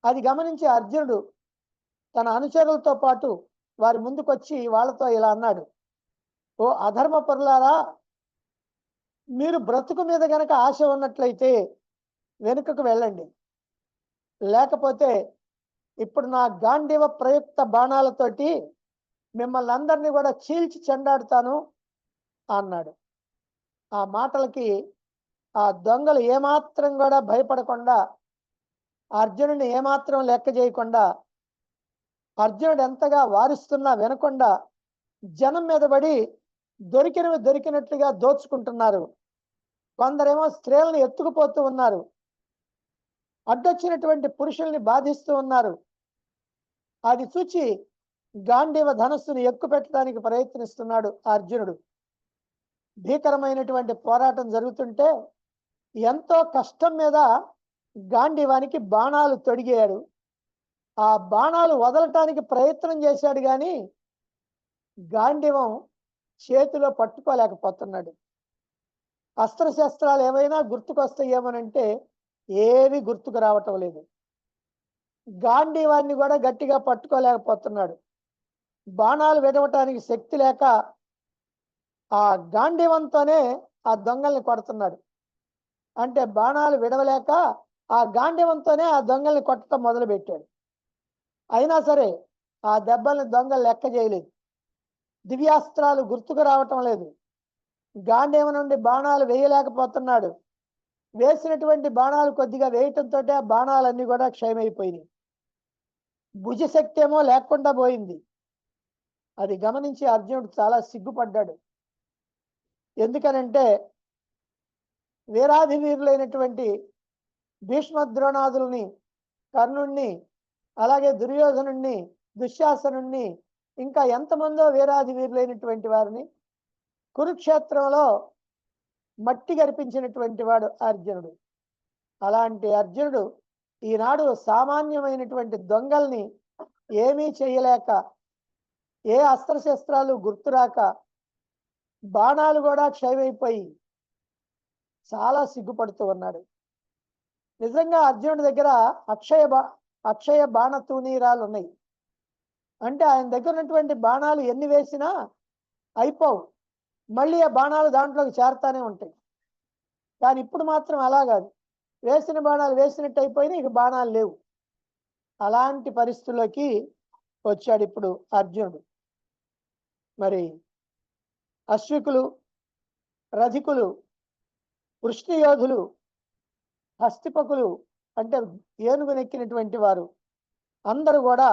అది గమనించి అర్జునుడు తన అనుచరులతో పాటు వారి ముందుకొచ్చి వాళ్ళతో ఇలా అన్నాడు, ఓ అధర్మ పరులారా, మీరు బ్రతుకు మీద గనక ఆశ ఉన్నట్లయితే వెనుకకు వెళ్ళండి, లేకపోతే ఇప్పుడు నా గాంధీవ ప్రయుక్త బాణాలతోటి మిమ్మల్ని అందరినీ కూడా చీల్చి చెండాడుతాను అన్నాడు. ఆ మాటలకి ఆ దొంగలు ఏమాత్రం కూడా భయపడకుండా, అర్జునుడిని ఏమాత్రం లెక్క చేయకుండా, అర్జునుడు ఎంతగా వారిస్తున్నా వినకుండా జనం మీద పడి దొరికినవి దొరికినట్లుగా దోచుకుంటున్నారు. కొందరేమో స్త్రీలను ఎత్తుకుపోతూ ఉన్నారు, అడ్డొచ్చినటువంటి పురుషుల్ని బాధిస్తూ ఉన్నారు. అది చూచి గాంధీవ ధనస్సును ఎక్కుపెట్టడానికి ప్రయత్నిస్తున్నాడు అర్జునుడు. భీకరమైనటువంటి పోరాటం జరుగుతుంటే ఎంతో కష్టం మీద గాంధీవానికి బాణాలు తొడిగాడు. ఆ బాణాలు వదలటానికి ప్రయత్నం చేశాడు కానీ గాంధీవం చేతిలో పట్టుకోలేకపోతున్నాడు. అస్త్రశస్త్రాలు ఏవైనా గుర్తుకొస్తాయేమోనంటే ఏవి గుర్తుకు రావటం లేదు. గాంధీవాన్ని కూడా గట్టిగా పట్టుకోలేకపోతున్నాడు. బాణాలు విడవటానికి శక్తి లేక ఆ గాంధీవంతోనే ఆ దొంగల్ని కొడుతున్నాడు. అంటే బాణాలు విడవలేక ఆ గాంధీవంతోనే ఆ దొంగల్ని కొట్టడం మొదలుపెట్టాడు. అయినా సరే ఆ దెబ్బల్ని దొంగలు లెక్క చేయలేదు. దివ్యాస్త్రాలు గుర్తుకు రావటం లేదు. గాంధీవం నుండి బాణాలు వేయలేకపోతున్నాడు. వేసినటువంటి బాణాలు కొద్దిగా వేయటంతో ఆ బాణాలన్నీ కూడా క్షయమైపోయినాయి. భుజశక్తి ఏమో లేకుండా పోయింది. అది గమనించి అర్జునుడు చాలా సిగ్గుపడ్డాడు. ఎందుకనంటే వీరాధి వీరులైనటువంటి భీష్మ ద్రోణాదుల్ని, కర్ణుణ్ణి, అలాగే దుర్యోధనుణ్ణి, దుశ్శాసనుణ్ణి, ఇంకా ఎంతమందో వీరాధి వీరులైనటువంటి వారిని కురుక్షేత్రంలో మట్టి గరిపించినటువంటి వాడు అర్జునుడు. అలాంటి అర్జునుడు ఈనాడు సామాన్యమైనటువంటి దొంగల్ని ఏమీ చేయలేక, ఏ అస్త్రశస్త్రాలు గుర్తురాక, బాణాలు కూడా క్షయమైపోయి చాలా సిగ్గుపడుతూ ఉన్నాడు. నిజంగా అర్జునుడి దగ్గర అక్షయ బాణ తూనీరాలు ఉన్నాయి. అంటే ఆయన దగ్గర ఉన్నటువంటి బాణాలు ఎన్ని వేసినా అయిపోవు, మళ్ళీ ఆ బాణాలు దాంట్లోకి చేరుతానే ఉంటాయి. కానీ ఇప్పుడు మాత్రం అలా కాదు, వేసిన బాణాలు వేసినట్టు అయిపోయినాయి, ఇక బాణాలు లేవు. అలాంటి పరిస్థితుల్లోకి వచ్చాడు ఇప్పుడు అర్జునుడు. మరి అశ్వికులు, రధికులు, వృష్ణియోధులు, హస్తిపకులు అంటే ఏనుగునెక్కినటువంటి వారు అందరూ కూడా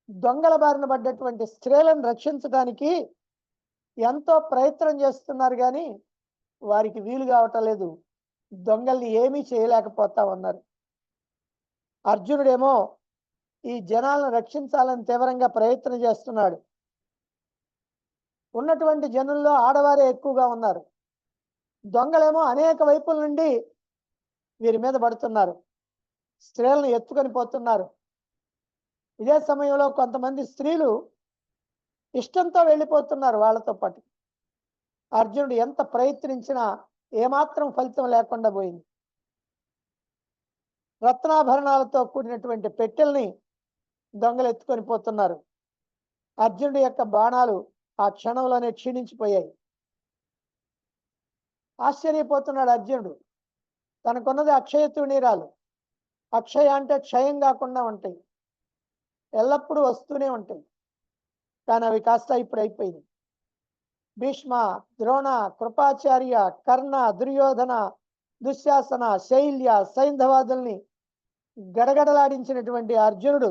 దొంగల బారిన పడ్డటువంటి స్త్రీలను రక్షించడానికి ఎంతో ప్రయత్నం చేస్తున్నారు కానీ వారికి వీలు కావటం లేదు. దొంగల్ని ఏమీ చేయలేకపోతా ఉన్నారు. అర్జునుడేమో ఈ జనాలను రక్షించాలని తీవ్రంగా ప్రయత్నం చేస్తున్నాడు. ఉన్నటువంటి జనుల్లో ఆడవారే ఎక్కువగా ఉన్నారు. దొంగలేమో అనేక వైపుల నుండి వీరి మీద పడుతున్నారు, స్త్రీలను ఎత్తుకొని పోతున్నారు. ఇదే సమయంలో కొంతమంది స్త్రీలు ఇష్టంతో వెళ్ళిపోతున్నారు వాళ్ళతో పాటు. అర్జునుడు ఎంత ప్రయత్నించినా ఏమాత్రం ఫలితం లేకుండా పోయింది. రత్నాభరణాలతో కూడినటువంటి పెట్టెల్ని దొంగలు ఎత్తుకొని పోతున్నారు. అర్జునుడి యొక్క బాణాలు ఆ క్షణంలోనే క్షీణించిపోయాయి. ఆశ్చర్యపోతున్నాడు అర్జునుడు. తనకున్నది అక్షయ తూణీరాలు. అక్షయ అంటే క్షయం కాకుండా ఉంటాయి, ఎల్లప్పుడూ వస్తూనే ఉంటాయి. కానీ అవి కాస్త ఇప్పుడు అయిపోయింది. భీష్మ, ద్రోణ, కృపాచార్య, కర్ణ, దుర్యోధన, దుశ్శాసన, శైల్య, సైంధవాదుల్ని గడగడలాడించినటువంటి అర్జునుడు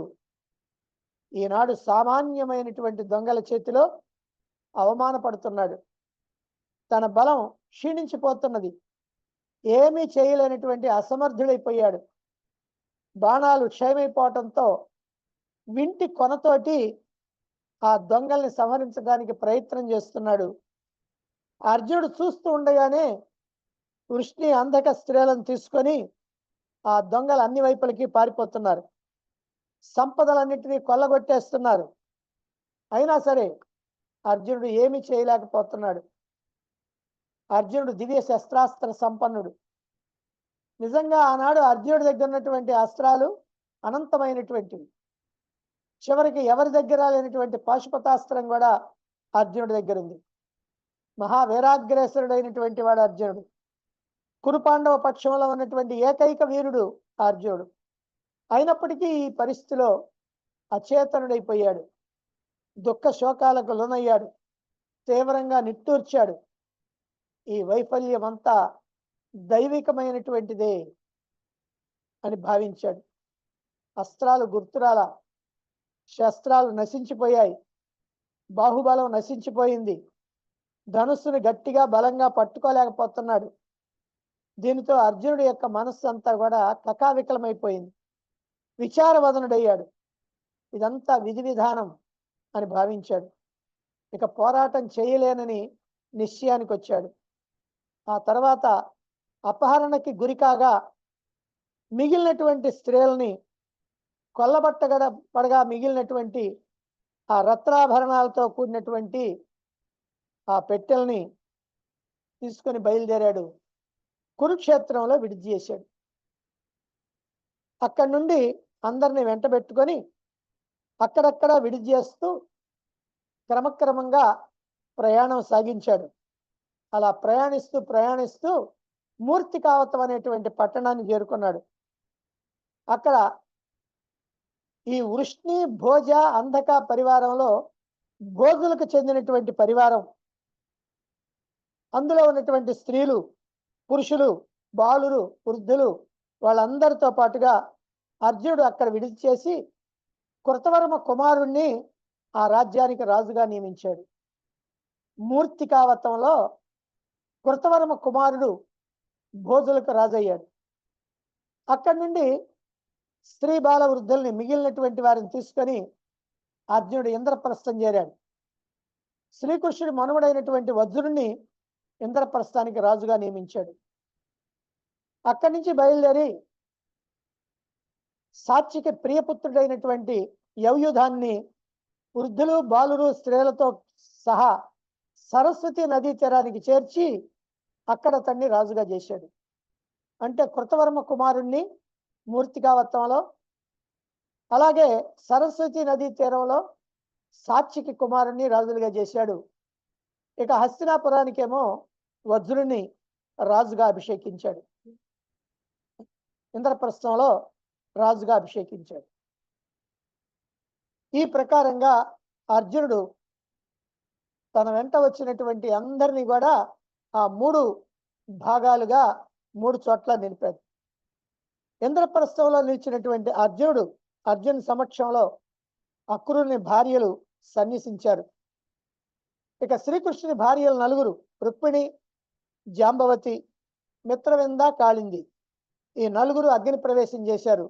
ఈనాడు సామాన్యమైనటువంటి దొంగల చేతిలో అవమానపడుతున్నాడు. తన బలం క్షీణించిపోతున్నది. ఏమీ చేయలేనటువంటి అసమర్థుడైపోయాడు. బాణాలు క్షయమైపోవటంతో వింటి కొనతోటి ఆ దొంగల్ని సంహరించడానికి ప్రయత్నం చేస్తున్నాడు. అర్జునుడు చూస్తూ ఉండగానే వృష్ణి అంధక స్త్రీలను తీసుకొని ఆ దొంగలు అన్ని వైపులకి పారిపోతున్నారు. సంపదలన్నింటినీ కొల్లగొట్టేస్తున్నారు. అయినా సరే అర్జునుడు ఏమీ చేయలేకపోతున్నాడు. అర్జునుడు దివ్య శస్త్రాస్త్ర సంపన్నుడు. నిజంగా ఆనాడు అర్జునుడి దగ్గర ఉన్నటువంటి అస్త్రాలు అనంతమైనటువంటివి. చివరికి ఎవరి దగ్గర లేనటువంటి పాశుపతాస్త్రం కూడా అర్జునుడి దగ్గర ఉంది. మహావీరాగ్రేసరుడైనటువంటి వాడు అర్జునుడు. కురుపాండవ పక్షంలో ఉన్నటువంటి ఏకైక వీరుడు అర్జునుడు. అయినప్పటికీ ఈ పరిస్థితిలో అచేతనుడైపోయాడు. దుఃఖ శోకాలకు లోనయ్యాడు. తీవ్రంగా నిట్టూర్చాడు. ఈ వైఫల్యం అంతా దైవికమైనటువంటిదే అని భావించాడు. అస్త్రాలు గుర్తురాల, శస్త్రాలు నశించిపోయాయి, బాహుబలం నశించిపోయింది. ధనుస్సును గట్టిగా బలంగా పట్టుకోలేకపోతున్నాడు. దీనితో అర్జునుడి యొక్క మనస్సు అంతా కూడా కకావికలమైపోయింది. విచారవదనుడయ్యాడు. ఇదంతా విధి విధానం అని భావించాడు. ఇక పోరాటం చేయలేనని నిశ్చయానికి వచ్చాడు. ఆ తర్వాత అపహరణకి గురికాగా మిగిలినటువంటి స్త్రీలని పడగా మిగిలినటువంటి ఆ రత్నాభరణాలతో కూడినటువంటి ఆ పెట్టెల్ని తీసుకొని బయలుదేరాడు. కురుక్షేత్రంలో విడిది చేశాడు. అక్కడి నుండి అందరిని వెంటబెట్టుకొని అక్కడక్కడ విడిది చేస్తూ క్రమక్రమంగా ప్రయాణం సాగించాడు. అలా ప్రయాణిస్తూ మూర్తికావతం అనేటువంటి పట్టణాన్ని చేరుకున్నాడు. అక్కడ ఈ వృష్ణి, భోజ, అంధక పరివారంలో భోజులకు చెందినటువంటి పరివారం, అందులో ఉన్నటువంటి స్త్రీలు, పురుషులు, బాలురు, వృద్ధులు వాళ్ళందరితో పాటుగా అర్జునుడు అక్కడ విడిది చేసి కృతవర్మ కుమారుణ్ణి ఆ రాజ్యానికి రాజుగా నియమించాడు. మూర్తికావతంలో కృతవర్మ కుమారుడు భోజులకు రాజయ్యాడు. అక్కడి నుండి స్త్రీ బాల వృద్ధుల్ని మిగిలినటువంటి వారిని తీసుకొని అర్జునుడు ఇంద్రప్రస్థం చేరాడు. శ్రీకృష్ణుడి మనుమడైనటువంటి వజ్రుణ్ణి ఇంద్రప్రస్థానికి రాజుగా నియమించాడు. అక్కడి నుంచి బయలుదేరి సాత్విక ప్రియపుత్రుడైనటువంటి యవ్యుధాన్ని వృద్ధులు, బాలురు, స్త్రీలతో సహా సరస్వతి నదీ తీరానికి చేర్చి అక్కడ తన్ని రాజుగా చేశాడు. అంటే కృతవర్మ కుమారుణ్ణి మూర్తికావతంలో, అలాగే సరస్వతి నదీ తీరంలో సాత్వికి కుమారుణ్ణి రాజులుగా చేశాడు. ఇక హస్తినాపురానికేమో వజ్రుని రాజుగా అభిషేకించాడు. ఇంద్రప్రస్థంలో రాజుగా అభిషేకించాడు. ఈ ప్రకారంగా అర్జునుడు తన వెంట వచ్చినటువంటి అందరినీ కూడా ఆ 3 భాగాలుగా 3 చోట్ల నిలిపాడు. ఇంద్రప్రస్థంలో నిలిచినటువంటి అర్జున్ సమక్షంలో అక్రూరుని భార్యలు సన్యసించారు. ఇక శ్రీకృష్ణుని భార్యలు 4, రుక్మిణి, జాంబవతి, మిత్రవింద, కాళింది. ఈ 4 అగ్ని ప్రవేశం చేశారు.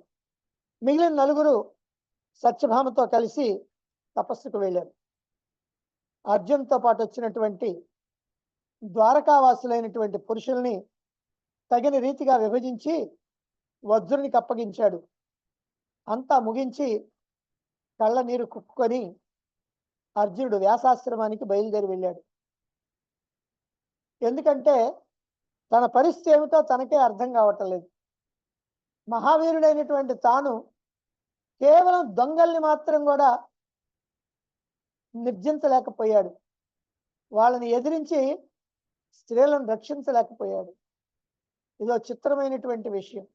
మిగిలిన 4 సత్యభామతో కలిసి తపస్సుకు వెళ్ళారు. అర్జున్తో పాటు వచ్చినటువంటి ద్వారకావాసులైనటువంటి పురుషుల్ని తగిన రీతిగా విభజించి వజ్రునికి అప్పగించాడు. అంతా ముగించి కళ్ళ నీరు కుక్కుకొని అర్జునుడు వ్యాసాశ్రమానికి బయలుదేరి వెళ్ళాడు. ఎందుకంటే తన పరిస్థితి ఏమిటో తనకే అర్థం కావటం లేదు. మహావీరుడైనటువంటి తాను కేవలం దొంగల్ని మాత్రం కూడా నిర్జించలేకపోయాడు. వాళ్ళని ఎదిరించి స్త్రీలను రక్షించలేకపోయాడు. ఇదో చిత్రమైనటువంటి విషయం.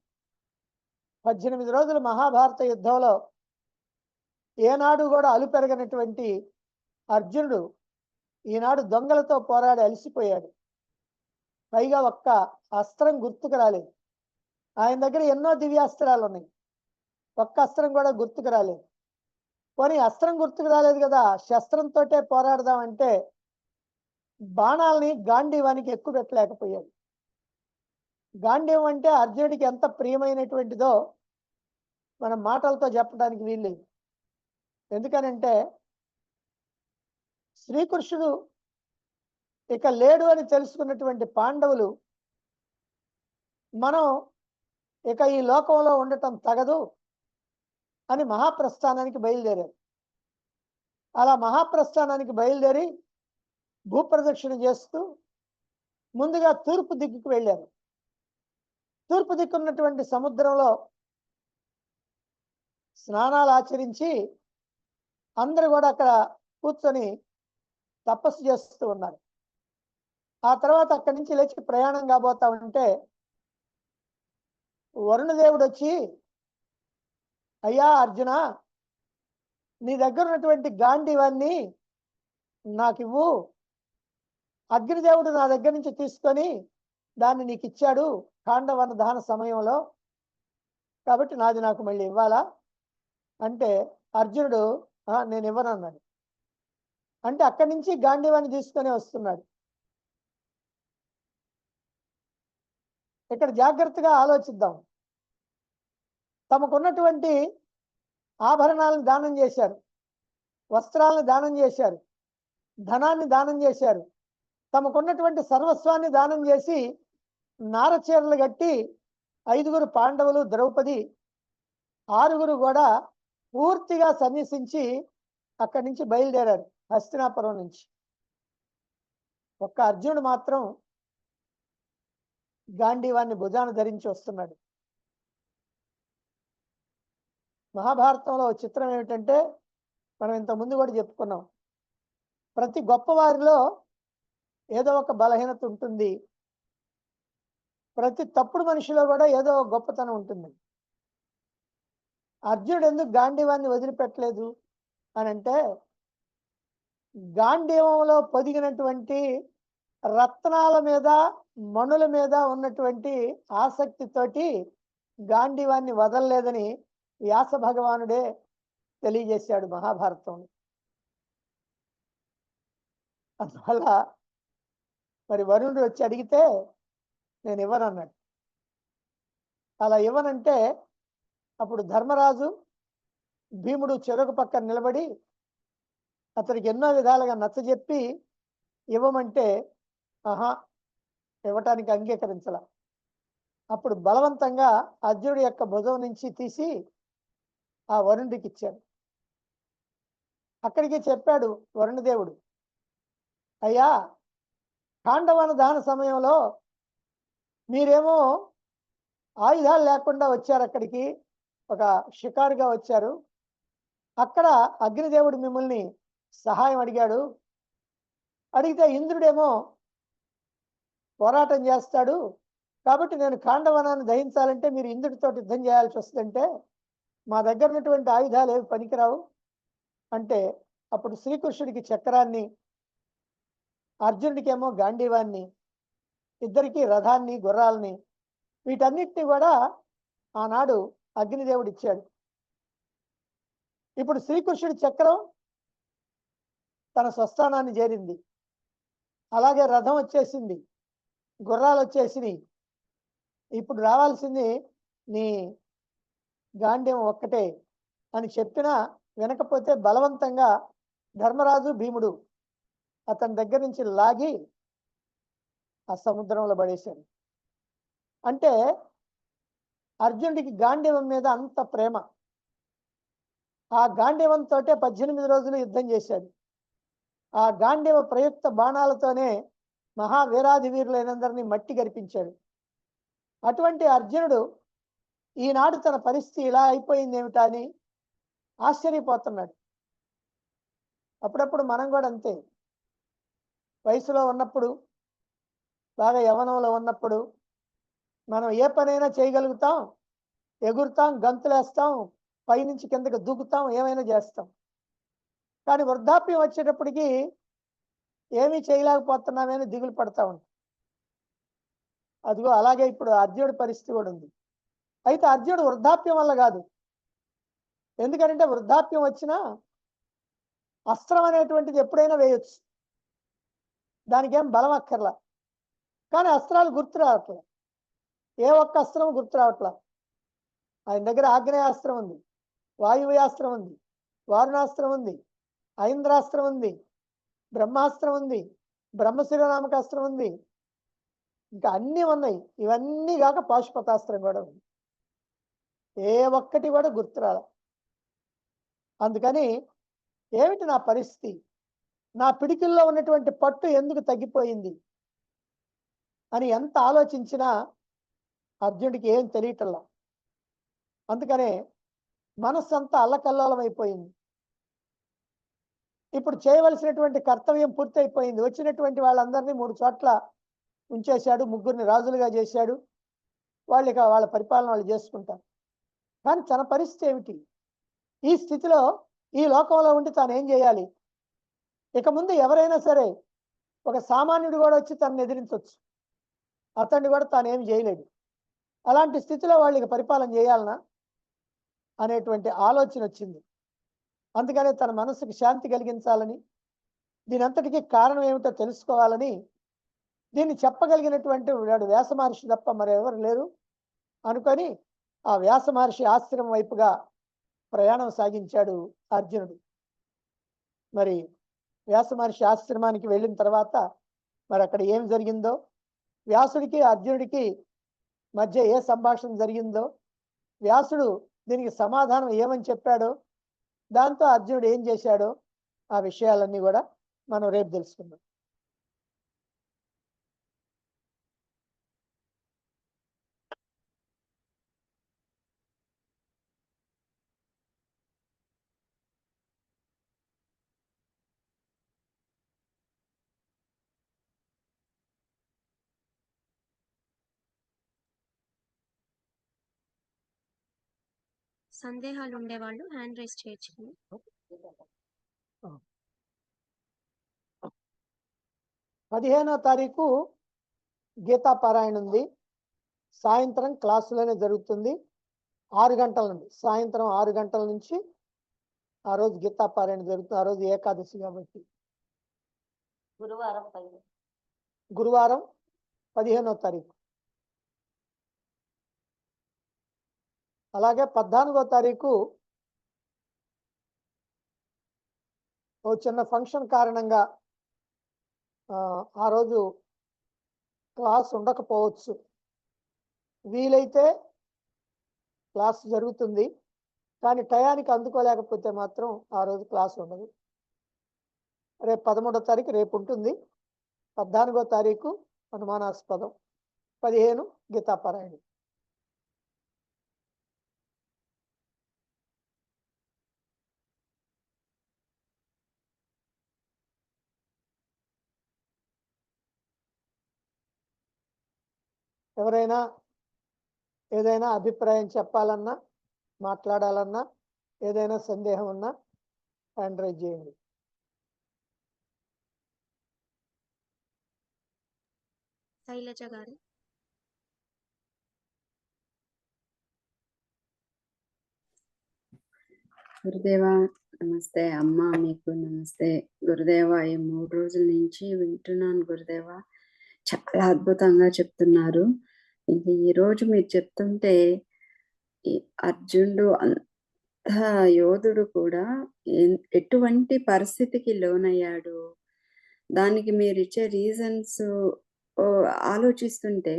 18 రోజులు మహాభారత యుద్ధంలో ఏనాడు కూడా అలుపెరగనటువంటి అర్జునుడు ఈనాడు దొంగలతో పోరాడి అలసిపోయాడు. పైగా ఒక్క అస్త్రం గుర్తుకు రాలేదు. ఆయన దగ్గర ఎన్నో దివ్యాస్త్రాలు ఉన్నాయి, ఒక్క అస్త్రం కూడా గుర్తుకు రాలేదు. పోనీ అస్త్రం గుర్తుకు రాలేదు కదా, శస్త్రంతోటే పోరాడదామంటే బాణాలని గాంధీవానికి ఎక్కువ పెట్టలేకపోయాడు. గాంధీవం అంటే అర్జునుడికి ఎంత ప్రియమైనటువంటిదో మనం మాటలతో చెప్పడానికి వీల్లేదు. ఎందుకనంటే శ్రీకృష్ణుడు ఇక లేడు అని తెలుసుకున్నటువంటి పాండవులు మనం ఇక ఈ లోకంలో ఉండటం తగదు అని మహాప్రస్థానానికి బయలుదేరారు. అలా మహాప్రస్థానానికి బయలుదేరి భూప్రదక్షిణ చేస్తూ ముందుగా తూర్పు దిక్కుకు వెళ్ళారు. తూర్పు దిక్కున్నటువంటి సముద్రంలో స్నానాలు ఆచరించి అందరూ కూడా అక్కడ కూర్చొని తపస్సు చేస్తూ ఉన్నారు. ఆ తర్వాత అక్కడి నుంచి లేచి ప్రయాణం కాబోతా ఉంటే వరుణదేవుడు వచ్చి, అయ్యా అర్జున, నీ దగ్గర ఉన్నటువంటి గాంధీవాన్ని నాకు ఇవ్వు, అగ్నిదేవుడు నా దగ్గర నుంచి తీసుకొని దాన్ని నీకు ఇచ్చాడు ఖాండవన దహన సమయంలో, కాబట్టి నాది నాకు మళ్ళీ ఇవ్వాలా అంటే అర్జునుడు నేను ఇవ్వను అన్నాడు. అంటే అక్కడి నుంచి గాంధీవాన్ని తీసుకొని వస్తున్నాడు. ఇక్కడ జాగ్రత్తగా ఆలోచిద్దాం. తమకున్నటువంటి ఆభరణాలను దానం చేశారు, వస్త్రాలను దానం చేశారు, ధనాన్ని దానం చేశారు, తమకున్నటువంటి సర్వస్వాన్ని దానం చేసి నారచీరలు కట్టి 5గురు పాండవులు, ద్రౌపది 6గురు కూడా పూర్తిగా సన్యసించి అక్కడి నుంచి బయలుదేరారు హస్తినాపురం నుంచి. ఒక్క అర్జునుడు మాత్రం గాంధీవాన్ని భుజాన ధరించి వస్తున్నాడు. మహాభారతంలో చిత్రం ఏమిటంటే మనం ఇంత ముందు కూడా చెప్పుకున్నాం, ప్రతి గొప్పవారిలో ఏదో ఒక బలహీనత ఉంటుంది, ప్రతి తప్పుడు మనిషిలో కూడా ఏదో ఒక గొప్పతనం ఉంటుంది. అర్జునుడు ఎందుకు గాంధీవాన్ని వదిలిపెట్టలేదు అని అంటే గాంధీవంలో పొదిగినటువంటి రత్నాల మీద, మణుల మీద ఉన్నటువంటి ఆసక్తితోటి గాంధీవాన్ని వదలలేదని వ్యాస భగవానుడే తెలియజేశాడు మహాభారతంలో. అందువల్ల మరి వరుణుడు వచ్చి అడిగితే నేను ఇవ్వనన్నాడు. అలా ఇవ్వనంటే అప్పుడు ధర్మరాజు, భీముడు చెరొక పక్కన నిలబడి అతనికి ఎన్నో విధాలుగా నచ్చజెప్పి ఇవ్వమంటే ఇవ్వటానికి అంగీకరించాల. అప్పుడు బలవంతంగా అర్జునుడి యొక్క భుజం నుంచి తీసి ఆ వరుణుడికి ఇచ్చాడు. అక్కడికి చెప్పాడు వరుణదేవుడు, అయ్యా, ఖాండవన దహన సమయంలో మీరేమో ఆయుధాలు లేకుండా వచ్చారు, అక్కడికి ఒక షికారుగా వచ్చారు. అక్కడ అగ్నిదేవుడు మిమ్మల్ని సహాయం అడిగాడు. అడిగితే ఇంద్రుడేమో పోరాటం చేస్తాడు, కాబట్టి నేను ఖాండవనాన్ని దహించాలంటే మీరు ఇంద్రుడితో యుద్ధం చేయాల్సి వస్తుందంటే మా దగ్గర ఉన్నటువంటి ఆయుధాలు ఏవి పనికిరావు అంటే అప్పుడు శ్రీకృష్ణుడికి చక్రాన్ని, అర్జునుడికేమో గాంధీవాన్ని, ఇద్దరికి రథాన్ని, గుర్రాలని, వీటన్నిటిని కూడా ఆనాడు అగ్నిదేవుడు ఇచ్చాడు. ఇప్పుడు శ్రీకృష్ణుడి చక్రం తన స్వస్థానాన్ని చేరింది, అలాగే రథం వచ్చేసింది, గుర్రాలు వచ్చేసినాయి. ఇప్పుడు రావాల్సింది నీ గాంధీవం ఒక్కటే అని చెప్పినా వినకపోతే బలవంతంగా ధర్మరాజు, భీముడు అతని దగ్గర నుంచి లాగి ఆ సముద్రంలో పడేశాడు. అంటే అర్జునుడికి గాంధీవం మీద అంత ప్రేమ. ఆ గాంధీవంతో 18 రోజులు యుద్ధం చేశాడు. ఆ గాంధీవ ప్రయుక్త బాణాలతోనే మహావీరాధి వీరులైనందరినీ మట్టి గరిపించాడు. అటువంటి అర్జునుడు ఈనాడు తన పరిస్థితి ఇలా అయిపోయింది ఏమిటా అని ఆశ్చర్యపోతున్నాడు. అప్పుడప్పుడు మనం కూడా అంతే, వయసులో ఉన్నప్పుడు బాగా యవ్వనంలో ఉన్నప్పుడు మనం ఏ పనైనా చేయగలుగుతాం, ఎగురుతాం, గంతులేస్తాం, పైనుంచి కిందకి దూకుతాం, ఏమైనా చేస్తాం. కానీ వృద్ధాప్యం వచ్చేటప్పటికి ఏమీ చేయలేకపోతున్నామని దిగులు పడతా ఉంటాం. అదిగో అలాగే ఇప్పుడు అర్జునుడి పరిస్థితి కూడా ఉంది. అయితే అర్జునుడు వృద్ధాప్యం వల్ల కాదు. ఎందుకంటే వృద్ధాప్యం వచ్చినా అస్త్రం అనేటువంటిది ఎప్పుడైనా వేయొచ్చు. దానికి ఏం బలం అక్కర్లా. కానీ అస్త్రాలు గుర్తు రావట్లా. ఏ ఒక్క అస్త్రం గుర్తు రావట్లా. ఆయన దగ్గర ఆగ్నేయాస్త్రం ఉంది, వాయువ్యాస్త్రం ఉంది, వారుణాస్త్రం ఉంది, ఐంద్రాస్త్రం ఉంది, బ్రహ్మాస్త్రం ఉంది, బ్రహ్మశిరనామక అస్త్రం ఉంది, ఇంకా అన్నీ ఉన్నాయి. ఇవన్నీ కాక పాశుపతాస్త్రం కూడా ఉంది. ఏ ఒక్కటి కూడా గుర్తురాల. అందుకని ఏమిటి నా పరిస్థితి, నా పిడికిల్లో ఉన్నటువంటి పట్టు ఎందుకు తగ్గిపోయింది అని ఎంత ఆలోచించినా అర్జునుడికి ఏం తెలియటల్లా. అందుకనే మనస్సు అంతా అల్లకల్లోలం అయిపోయింది. ఇప్పుడు చేయవలసినటువంటి కర్తవ్యం పూర్తయిపోయింది. వచ్చినటువంటి వాళ్ళందరినీ 3 చోట్ల ఉంచేశాడు, 3గురిని రాజులుగా చేశాడు. వాళ్ళు ఇక వాళ్ళ పరిపాలన వాళ్ళు చేసుకుంటారు. కానీ తన పరిస్థితి ఏమిటి? ఈ స్థితిలో ఈ లోకంలో ఉండి తాను ఏం చేయాలి? ఇక ముందు ఎవరైనా సరే ఒక సామాన్యుడు కూడా వచ్చి తనను ఎదిరించవచ్చు, అతన్ని కూడా తాను ఏమి చేయలేడు. అలాంటి స్థితిలో వాళ్ళు ఇక పరిపాలన చేయాలనా అనేటువంటి ఆలోచన వచ్చింది. అందుకనే తన మనసుకు శాంతి కలిగించాలని, దీని అంతటికీ కారణం ఏమిటో తెలుసుకోవాలని, దీన్ని చెప్పగలిగినటువంటి వాడు వ్యాస మహర్షి తప్ప మరెవరు లేరు అనుకొని ఆ వ్యాస మహర్షి ఆశ్రమం వైపుగా ప్రయాణం సాగించాడు అర్జునుడు. మరి వ్యాస మహర్షి ఆశ్రమానికి వెళ్ళిన తర్వాత మరి అక్కడ ఏం జరిగిందో, వ్యాసుడికి అర్జునుడికి మధ్య ఏ సంభాషణ జరిగిందో, వ్యాసుడు దీనికి సమాధానం ఏమని చెప్పాడో, దాంతో అర్జునుడు ఏం చేశాడో, ఆ విషయాలన్నీ కూడా మనం రేపు తెలుసుకుందాం. సందేహాలు ఉండేవాళ్ళు హ్యాండ్ రైజ్ చేయొచ్చు. 15వ తారీఖు గీతా పారాయణ ఉంది. సాయంత్రం క్లాసులోనే జరుగుతుంది. 6 గంటల నుండి, సాయంత్రం 6 గంటల నుంచి ఆ రోజు గీతా పారాయణ జరుగుతుంది. ఆ రోజు ఏకాదశి కాబట్టి గురువారం 15వ తారీఖు. అలాగే 14వ తారీఖు ఓ చిన్న ఫంక్షన్ కారణంగా ఆ రోజు క్లాస్ ఉండకపోవచ్చు. వీలైతే క్లాస్ జరుగుతుంది, కానీ టయానికి అందుకోలేకపోతే మాత్రం ఆ రోజు క్లాస్ ఉండదు. రేపు 13వ తారీఖు రేపు ఉంటుంది. 14వ తారీఖు అనుమానాస్పదం, 15 గీతాపారాయణ. ఎవరైనా ఏదైనా అభిప్రాయం చెప్పాలన్నా, మాట్లాడాలన్నా, ఏదైనా సందేహం ఉన్నా హ్యాండ్ రైజ్ చేయండి. శైలజ గారు. గురుదేవా నమస్తే. అమ్మ మీకు నమస్తే. గురుదేవా ఈ 3 రోజుల నుంచి వింటున్నాను గురుదేవా, చాలా అద్భుతంగా చెప్తున్నారు. ఇంక ఈరోజు మీరు చెప్తుంటే ఈ అర్జునుడు అంత యోధుడు కూడా ఎటువంటి పరిస్థితికి లోనయ్యాడు, దానికి మీరు ఇచ్చే రీజన్స్ ఆలోచిస్తుంటే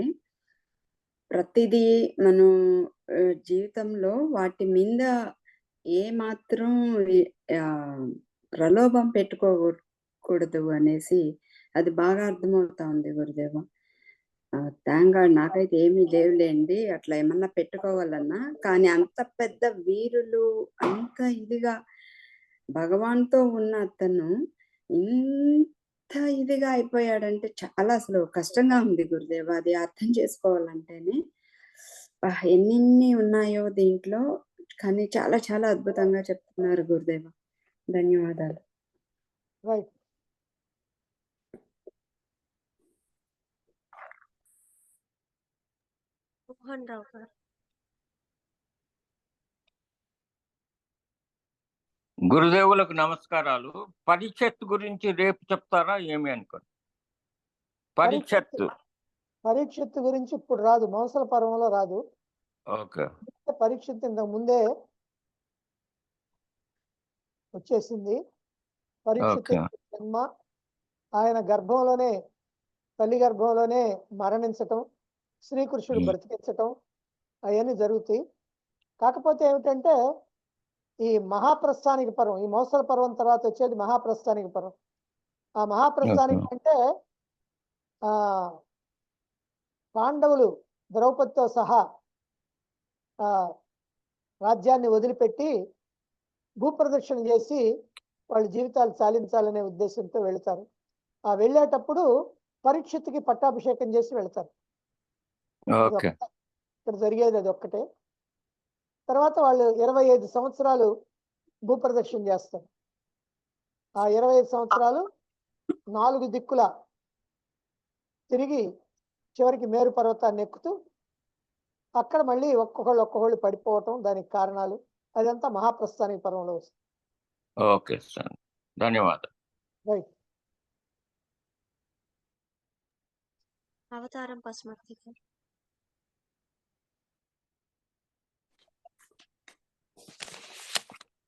ప్రతిదీ మనం జీవితంలో వాటి మీద ఏ మాత్రం ప్రలోభం పెట్టుకోకూడదు అనేసి అది బాగా అర్థమవుతా ఉంది గురుదేవ. థ్యాంక్ గాడ్, నాకైతే ఏమీ లేవులేండి అట్లా ఏమన్నా పెట్టుకోవాలన్నా. కానీ అంత పెద్ద వీరులు, అంత ఇదిగా భగవాన్తో ఉన్న అతను ఇంత ఇదిగా అయిపోయాడంటే చాలా అసలు కష్టంగా ఉంది గురుదేవ. అది అర్థం చేసుకోవాలంటేనే ఎన్నెన్ని ఉన్నాయో దీంట్లో. కానీ చాలా చాలా అద్భుతంగా చెప్తున్నారు గురుదేవ. ధన్యవాదాలు. రైట్. మోహన్ రావు గారు. గురుదేవులకు నమస్కారాలు. పరీక్షత్తు గురించి రేపు చెప్తారా ఏమి అనుకోండి? పరీక్షత్తు గురించి ఇప్పుడు రాదు, మౌసల పర్వంలో రాదు. ఓకే. పరీక్షత్తు ఇంతకు ముందే వచ్చేసింది. పరీక్షత్తు జన్మ, ఆయన గర్భంలోనే, తల్లి గర్భంలోనే మరణించటం, శ్రీకృష్ణుడు బ్రతికించటం అవన్నీ జరుగుతాయి. కాకపోతే ఏమిటంటే ఈ మహాప్రస్థానిక పర్వం, ఈ మౌసల పర్వం తర్వాత వచ్చేది మహాప్రస్థానిక పర్వం. ఆ మహాప్రస్థానిక అంటే పాండవులు ద్రౌపదితో సహా రాజ్యాన్ని వదిలిపెట్టి భూప్రదక్షిణ చేసి వాళ్ళ జీవితాలు చాలించాలనే ఉద్దేశంతో వెళతారు. ఆ వెళ్ళేటప్పుడు పరీక్షిత్తుకి పట్టాభిషేకం చేసి వెళ్తారు. ఇక్కడ జరిగేది అది ఒక్కటే. తర్వాత వాళ్ళు 25 సంవత్సరాలు భూప్రదక్షిణ చేస్తారు. ఆ 25 సంవత్సరాలు 4 దిక్కుల తిరిగి చివరికి మేరు పర్వతాన్ని ఎక్కుతూ అక్కడ మళ్ళీ ఒక్కొక్కళ్ళు పడిపోవటం, దానికి కారణాలు, అదంతా మహాప్రస్థానిక పర్వంలో వస్తుంది. ఓకే సార్, ధన్యవాదాలు. రైట్. అవతారం పసుమర్తి గారు.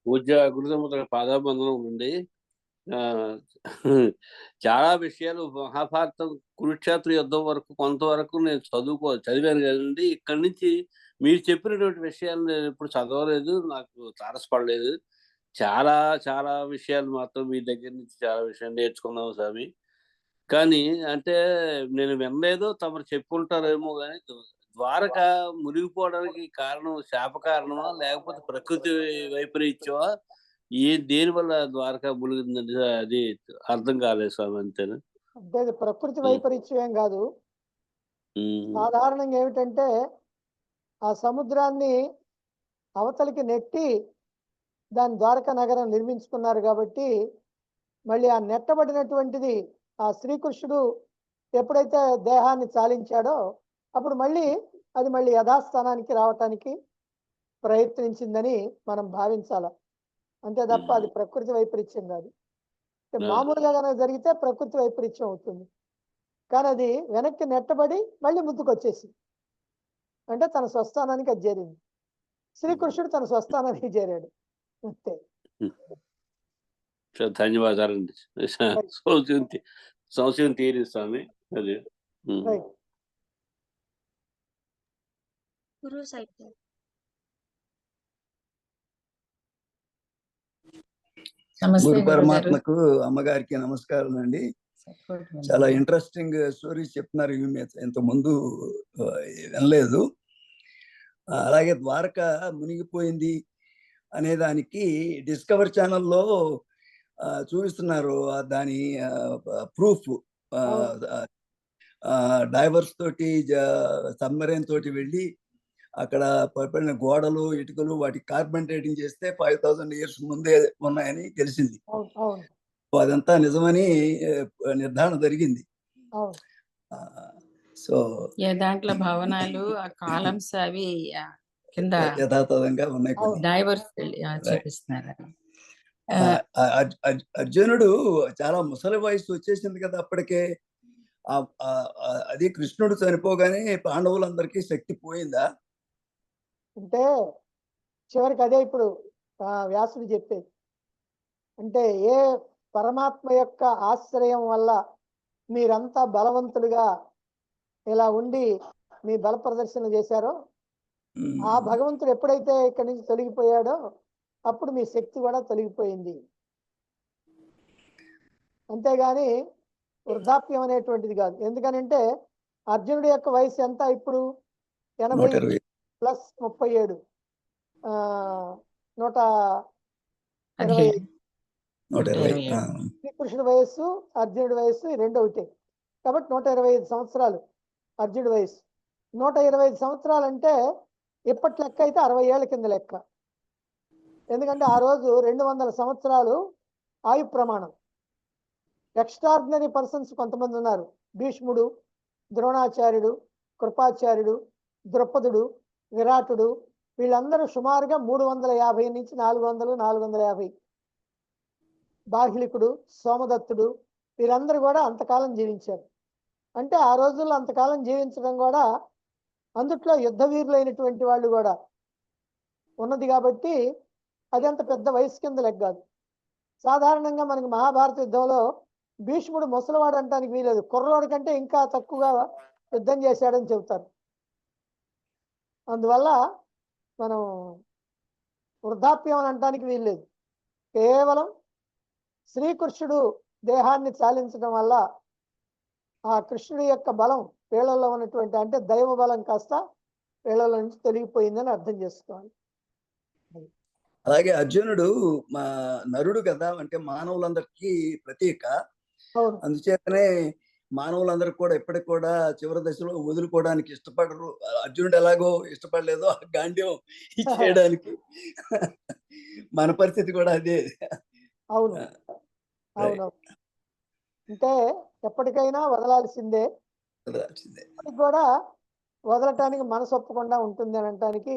పూజ్య గురుదేవుల పాదాబంధనం ఉంది. చాలా విషయాలు మహాభారతం కురుక్షేత్ర యుద్ధం వరకు కొంతవరకు నేను చదివాను కదండి. ఇక్కడి నుంచి మీరు చెప్పినటువంటి విషయాలు నేను ఇప్పుడు చదవలేదు, నాకు తారసపడలేదు. చాలా చాలా విషయాలు మాత్రం మీ దగ్గర నుంచి చాలా విషయాలు నేర్చుకున్నాము స్వామి. కానీ అంటే నేను వినలేదు, తమరు చెప్పుకుంటారేమో కానీ ద్వారక మునిగిపోవడానికి కారణం శాప కారణమా లేకపోతే ప్రకృతి వైపరీత్యమా, దేని వల్ల ద్వారక మునిగిందండి అది అర్థం కాలేదు స్వామి. అంతేనా? అంటే ప్రకృతి వైపరీత్యం ఏం కాదు. సాధారణంగా ఏమిటంటే ఆ సముద్రాన్ని అవతలికి నెట్టి దాని ద్వారకా నగరం నిర్మించుకున్నారు కాబట్టి మళ్ళీ ఆ నెట్టబడినటువంటిది ఆ శ్రీకృష్ణుడు ఎప్పుడైతే దేహాన్ని చాలించాడో అప్పుడు మళ్ళీ యథాస్థానానికి రావటానికి ప్రయత్నించిందని మనం భావించాల. అంతే తప్ప అది ప్రకృతి వైపరీత్యం కాదు. మామూలుగా కనుక జరిగితే ప్రకృతి వైపరీత్యం అవుతుంది. కానీ అది వెనక్కి నెట్టబడి మళ్ళీ ముందుకు వచ్చేసి అంటే తన స్వస్థానానికి అది చేరింది. శ్రీకృష్ణుడు తన స్వస్థానానికి చేరాడు అంతే. ధన్యవాదాలండి. సంశయం తీరుస్తాను. అది గురు సాహిత్య. గురు పరమాత్మకు అమ్మగారికి నమస్కారం అండి. చాలా ఇంట్రెస్టింగ్ స్టోరీస్ చెప్తున్నారు, ఇంత ముందు వినలేదు. అలాగే ద్వారక మునిగిపోయింది అనే దానికి డిస్కవర్ ఛానల్లో చూపిస్తున్నారు. దాని ప్రూఫ్ డైవర్స్ తోటి సబ్మరైన్ తోటి వెళ్ళి అక్కడ పడిన గోడలు ఇటుకలు వాటి కార్బన్ డేటింగ్ చేస్తే 5000 years ముందే ఉన్నాయని తెలిసింది. అదంతా నిజమని నిర్ధారణ జరిగింది. సో దాంట్లో భవనాలు ఆ కాలమ్స్ అవి కింద యథాతథంగా ఉన్నాయి. డైవర్స్ చూపిస్తున్నారు. అర్జునుడు చాలా ముసలి వయసు వచ్చేసింది కదా అప్పటికే. అది కృష్ణుడు చనిపోగానే పాండవులందరికీ శక్తి పోయిందా అంటే చివరికి అదే ఇప్పుడు వ్యాసుడు చెప్పేది. అంటే ఏ పరమాత్మ యొక్క ఆశ్రయం వల్ల మీరంతా బలవంతులుగా ఇలా ఉండి మీ బల ప్రదర్శన చేశారో ఆ భగవంతుడు ఎప్పుడైతే ఇక్కడి నుంచి తొలగిపోయాడో అప్పుడు మీ శక్తి కూడా తొలగిపోయింది. అంతేగాని వృద్ధాప్యం అనేటువంటిది కాదు. ఎందుకనంటే అర్జునుడి యొక్క వయసు ఎంత ఇప్పుడు? 80 + 37 120. 120. ఆ. శ్రీకృష్ణుడి వయస్సు అర్జునుడి వయస్సు ఈ రెండు ఒకటే కాబట్టి 125 సంవత్సరాలు అర్జునుడి వయస్సు. 125 సంవత్సరాలు అంటే ఇప్పటి లెక్క అయితే 60 ఏళ్ల కింద లెక్క. ఎందుకంటే ఆ రోజు 200 సంవత్సరాలు ఆయు ప్రమాణం. ఎక్స్ట్రాడినరీ పర్సన్స్ కొంతమంది ఉన్నారు. భీష్ముడు, ద్రోణాచార్యుడు, కృపాచార్యుడు, ద్రుపదుడు, విరాటుడు, వీళ్ళందరూ సుమారుగా 350 నుంచి 400, 450. బాహ్లికుడు, సోమదత్తుడు, వీరందరూ కూడా అంతకాలం జీవించారు. అంటే ఆ రోజుల్లో అంతకాలం జీవించడం కూడా అందుట్లో యుద్ధ వీరులైనటువంటి వాళ్ళు కూడా ఉన్నది కాబట్టి అదంత పెద్ద వయసు కింద లెక్క కాదు. సాధారణంగా మనకి మహాభారత యుద్ధంలో భీష్ముడు ముసలివాడు అంటానికి వీలేదు, కుర్రవాడి కంటే ఇంకా తక్కువగా యుద్ధం చేశాడని చెబుతారు. అందువల్ల మనం వృద్ధాప్యం అని అంటానికి వీల్లేదు. కేవలం శ్రీకృష్ణుడు దేహాన్ని చాలించడం వల్ల ఆ కృష్ణుడి యొక్క బలం వీళ్ళల్లో ఉన్నటువంటి అంటే దైవ బలం కాస్త వీళ్ళలో నుంచి తొలగిపోయిందని అర్థం చేసుకోవాలి. అలాగే అర్జునుడు మా నరుడు కదా, అంటే మానవులందరికీ ప్రతీక. అందుచేతనే మానవులందరూ కూడా ఇప్పటికి కూడా చివరి దశలో వదులుకోవడానికి ఇష్టపడరు. అర్జునుడు ఎలాగో ఇష్టపడలేదో గాంధీవం ఇచ్చేయడానికి మన పరిస్థితి కూడా అదే. అవును అవును అంటే ఎప్పటికైనా వదలాల్సిందే. కూడా వదలటానికి మనసు ఒప్పకుండా ఉంటుంది అని అనటానికి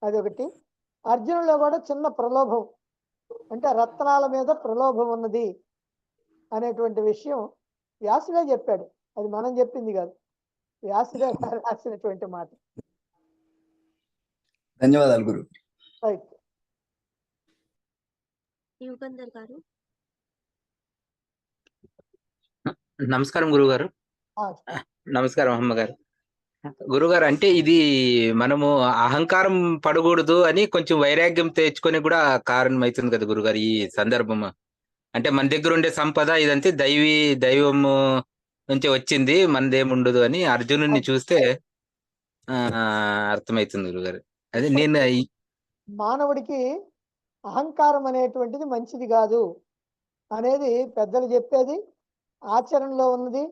అదొకటి. అర్జునులో కూడా చిన్న ప్రలోభం అంటే రత్నాల మీద ప్రలోభం ఉన్నది అనేటువంటి విషయం వ్యాసుడే చెప్పాడు. అది మనం చెప్పింది కాదు, వ్యాసుడే రాసినటువంటి మాట. ధన్యవాదాలు గురు. రైట్. యుగంధర్ గారు. నమస్కారం గురుగారు. నమస్కారం అమ్మగారు. గురుగారు, అంటే ఇది మనము అహంకారం పడకూడదు అని కొంచెం వైరాగ్యం తెచ్చుకొని కూడా కారణం అవుతుంది కదా గురుగారు ఈ సందర్భం. అంటే మన దగ్గర ఉండే సంపద ఇదంతే దైవము నుంచి వచ్చింది, మనదేముండదు అని అర్జునుడిని చూస్తే అర్థమవుతుంది గురుగారు. అదే నేను మానవుడికి అహంకారం అనేటువంటిది మంచిది కాదు అనేది పెద్దలు చెప్పేది, ఆచరణలో ఉన్నది.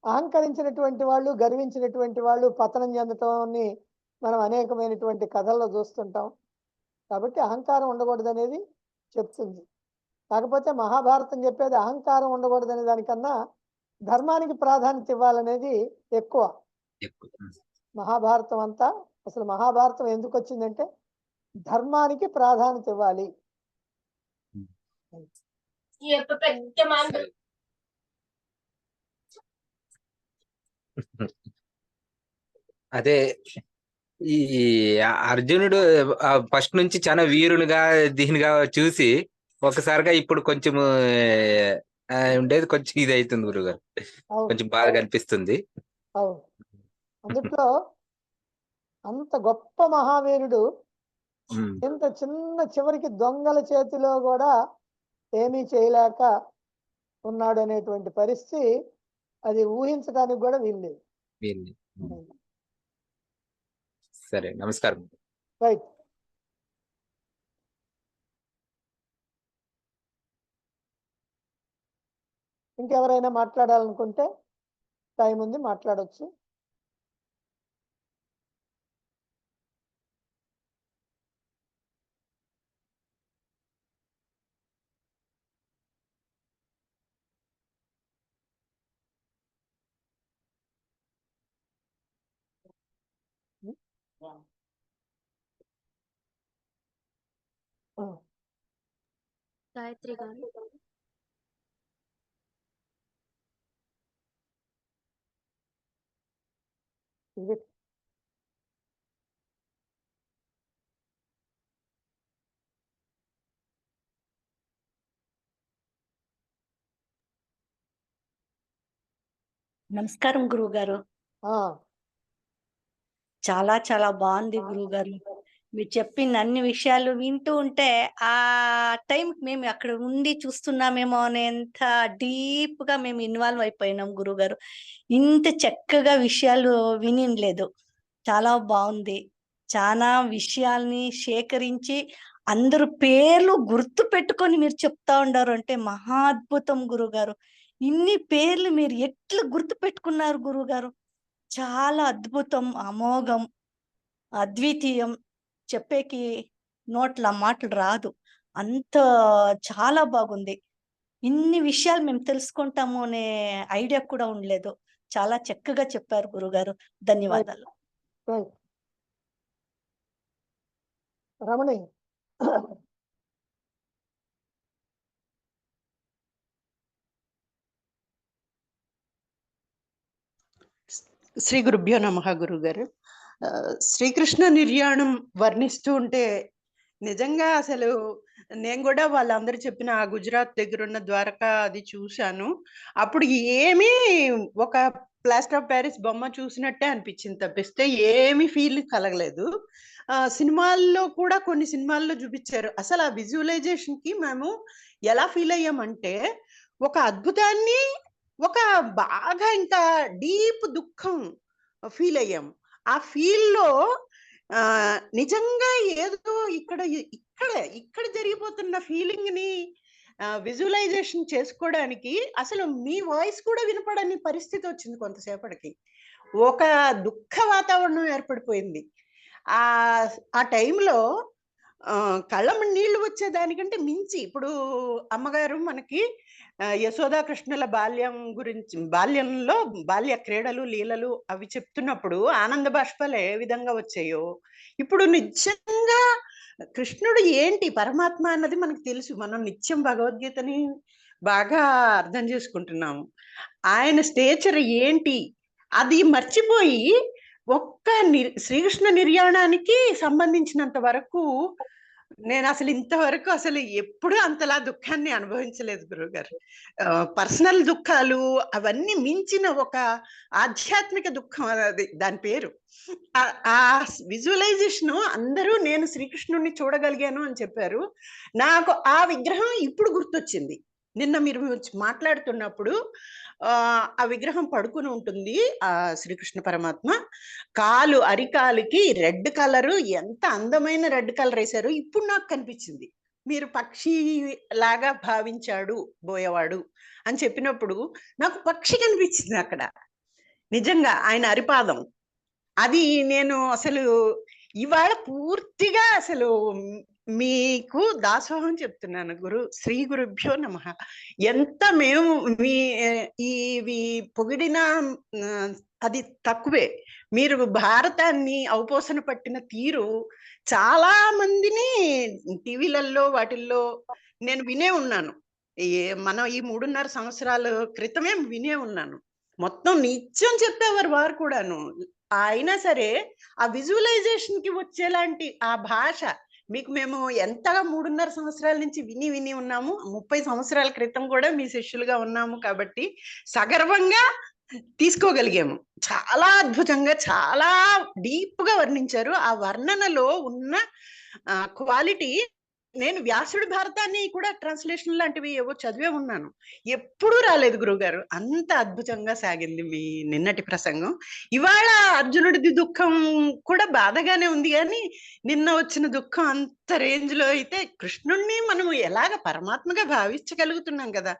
అహంకరించినటువంటి వాళ్ళు, గర్వించినటువంటి వాళ్ళు పతనం చెందటాన్ని మనం అనేకమైనటువంటి కథల్లో చూస్తుంటాం. కాబట్టి అహంకారం ఉండకూడదు అనేది చెప్తుంది. కాకపోతే మహాభారతం చెప్పేది అహంకారం ఉండకూడదు అనే దానికన్నా ధర్మానికి ప్రాధాన్యత ఇవ్వాలనేది ఎక్కువ. మహాభారతం అంతా అసలు మహాభారతం ఎందుకు వచ్చిందంటే ధర్మానికి ప్రాధాన్యత ఇవ్వాలి. అదే ఈ అర్జునుడు ఫస్ట్ నుంచి చాలా వీరునిగా దీనిగా చూసి ఒకసారిగా ఇప్పుడు కొంచెం ఉండేది కొంచెం ఇది అవుతుంది గురుగారు, కొంచెం బాగా అనిపిస్తుంది. అవును, అందుట్లో అంత గొప్ప మహావీరుడు ఇంత చిన్న చివరికి దొంగల చేతిలో కూడా ఏమీ చేయలేక ఉన్నాడు అనేటువంటి పరిస్థితి అది ఊహించడానికి కూడా వీల్లేదు. సరే, నమస్కారం. రైట్. ఇంకెవరైనా మాట్లాడాలనుకుంటే టైం ఉంది, మాట్లాడవచ్చు. గాయత్రి గారు. నమస్కారం గురువు గారు. చాలా చాలా బాగుంది గురువు గారు. మీరు చెప్పిన అన్ని విషయాలు వింటూ ఉంటే ఆ టైం మేము అక్కడ ఉండి చూస్తున్నామేమో అనేంత డీప్ గా మేము ఇన్వాల్వ్ అయిపోయినాం గురువు గారు. ఇంత చక్కగా విషయాలు వినిలేదు. చాలా బాగుంది. చాలా విషయాల్ని సేకరించి అందరు పేర్లు గుర్తు పెట్టుకొని మీరు చెప్తా ఉండారు అంటే మహా అద్భుతం గురుగారు. ఇన్ని పేర్లు మీరు ఎట్లా గుర్తు పెట్టుకున్నారు గురుగారు? చాలా అద్భుతం, అమోఘం, అద్వితీయం. చెప్పేకి నోట్ల మాటలు రాదు. అంత చాలా బాగుంది. ఇన్ని విషయాలు మేము తెలుసుకుంటాము అనే ఐడియా కూడా ఉండలేదు. చాలా చక్కగా చెప్పారు గురుగారు. ధన్యవాదాలు. రైట్. రమణి, శ్రీ గురుభ్యో నమః గురుగారు. శ్రీకృష్ణ నిర్యాణం వర్ణిస్తూ ఉంటే నిజంగా అసలు నేను కూడా వాళ్ళందరూ చెప్పిన ఆ గుజరాత్ దగ్గర ఉన్న ద్వారకా అది చూశాను. అప్పుడు ఏమీ ఒక ప్లాస్టర్ ఆఫ్ ప్యారిస్ బొమ్మ చూసినట్టే అనిపించింది తప్పిస్తే ఏమీ ఫీల్ కలగలేదు. సినిమాల్లో కూడా కొన్ని సినిమాల్లో చూపించారు. అసలు ఆ విజువలైజేషన్ కి మేము ఎలా ఫీల్ అయ్యామంటే ఒక అద్భుతాన్ని, ఒక బాగా ఇంకా డీప్ దుఃఖం ఫీల్ అయ్యాం. ఆ ఫీల్ లో నిజంగా ఏదో ఇక్కడ ఇక్కడ ఇక్కడ జరిగిపోతున్న ఫీలింగ్ ని విజువలైజేషన్ చేసుకోవడానికి అసలు మీ వాయిస్ కూడా వినపడని పరిస్థితి వచ్చింది. కొంతసేపటికి ఒక దుఃఖ వాతావరణం ఏర్పడిపోయింది. ఆ ఆ టైంలో కళ్ళ నీళ్లు వచ్చేదానికంటే మించి ఇప్పుడు అమ్మగారు మనకి యశోదా కృష్ణుల బాల్యం గురించి, బాల్యంలో బాల్య క్రీడలు లీలలు అవి చెప్తున్నప్పుడు ఆనంద బాష్పాలు ఏ విధంగా వచ్చాయో ఇప్పుడు నిజంగా కృష్ణుడు ఏంటి పరమాత్మ అన్నది మనకు తెలుసు. మనం నిత్యం భగవద్గీతని బాగా అర్థం చేసుకుంటున్నాము. ఆయన స్టేచర్ ఏంటి అది మర్చిపోయి ఒక్క శ్రీకృష్ణ నిర్యాణానికి సంబంధించినంత వరకు నేను అసలు ఇంతవరకు అసలు ఎప్పుడూ అంతలా దుఃఖాన్ని అనుభవించలేదు గురువుగారు. పర్సనల్ దుఃఖాలు అవన్నీ మించిన ఒక ఆధ్యాత్మిక దుఃఖం అది దాని పేరు. ఆ విజువలైజేషన్ అందరూ నేను శ్రీకృష్ణుడిని చూడగలిగాను అని చెప్పారు. నాకు ఆ విగ్రహం ఇప్పుడు గుర్తొచ్చింది. నిన్న మీరు మాట్లాడుతున్నప్పుడు ఆ విగ్రహం పడుకుని ఉంటుంది ఆ శ్రీకృష్ణ పరమాత్మ. కాలు అరికాలుకి రెడ్ కలరు, ఎంత అందమైన రెడ్ కలర్ వేశారు. ఇప్పుడు నాకు కనిపించింది. మీరు పక్షి లాగా భావించాడు బోయవాడు అని చెప్పినప్పుడు నాకు పక్షి కనిపించింది అక్కడ. నిజంగా ఆయన అరిపాదం అది నేను అసలు ఇవాళ పూర్తిగా అసలు మీకు దాసోహం చెప్తున్నాను. శ్రీ గురుభ్యో నమః. ఎంత మేము ఇవి పొగిడిన అది తక్కువే. మీరు భారతాన్ని అవపోసన పట్టిన తీరు చాలా మందిని టీవీలలో వాటిల్లో నేను వినే ఉన్నాను. మనం ఈ 3.5 సంవత్సరాల క్రితమే వినే ఉన్నాను. మొత్తం నిత్యం చెప్పేవారు వారు కూడాను. అయినా సరే ఆ విజువలైజేషన్ కి వచ్చేలాంటి ఆ భాష మీకు మేము ఎంతగా 3.5 సంవత్సరాల నుంచి విని ఉన్నాము. 30 సంవత్సరాల క్రితం కూడా మీ శిష్యులుగా ఉన్నాము కాబట్టి సగర్వంగా తీసుకోగలిగాము. చాలా అద్భుతంగా చాలా డీప్ గా వర్ణించారు. ఆ వర్ణనలో ఉన్న క్వాలిటీ నేను వ్యాసుడి భారతాన్ని కూడా ట్రాన్స్లేషన్ లాంటివి ఏవో చదివే ఉన్నాను. ఎప్పుడూ రాలేదు గురువుగారు. అంత అద్భుతంగా సాగింది మీ నిన్నటి ప్రసంగం. ఇవాళ అర్జునుడిది దుఃఖం కూడా బాధగానే ఉంది, కానీ నిన్న వచ్చిన దుఃఖం అంత రేంజ్ లో అయితే కృష్ణుణ్ణి మనం ఎలాగ పరమాత్మగా భావించగలుగుతున్నాం కదా,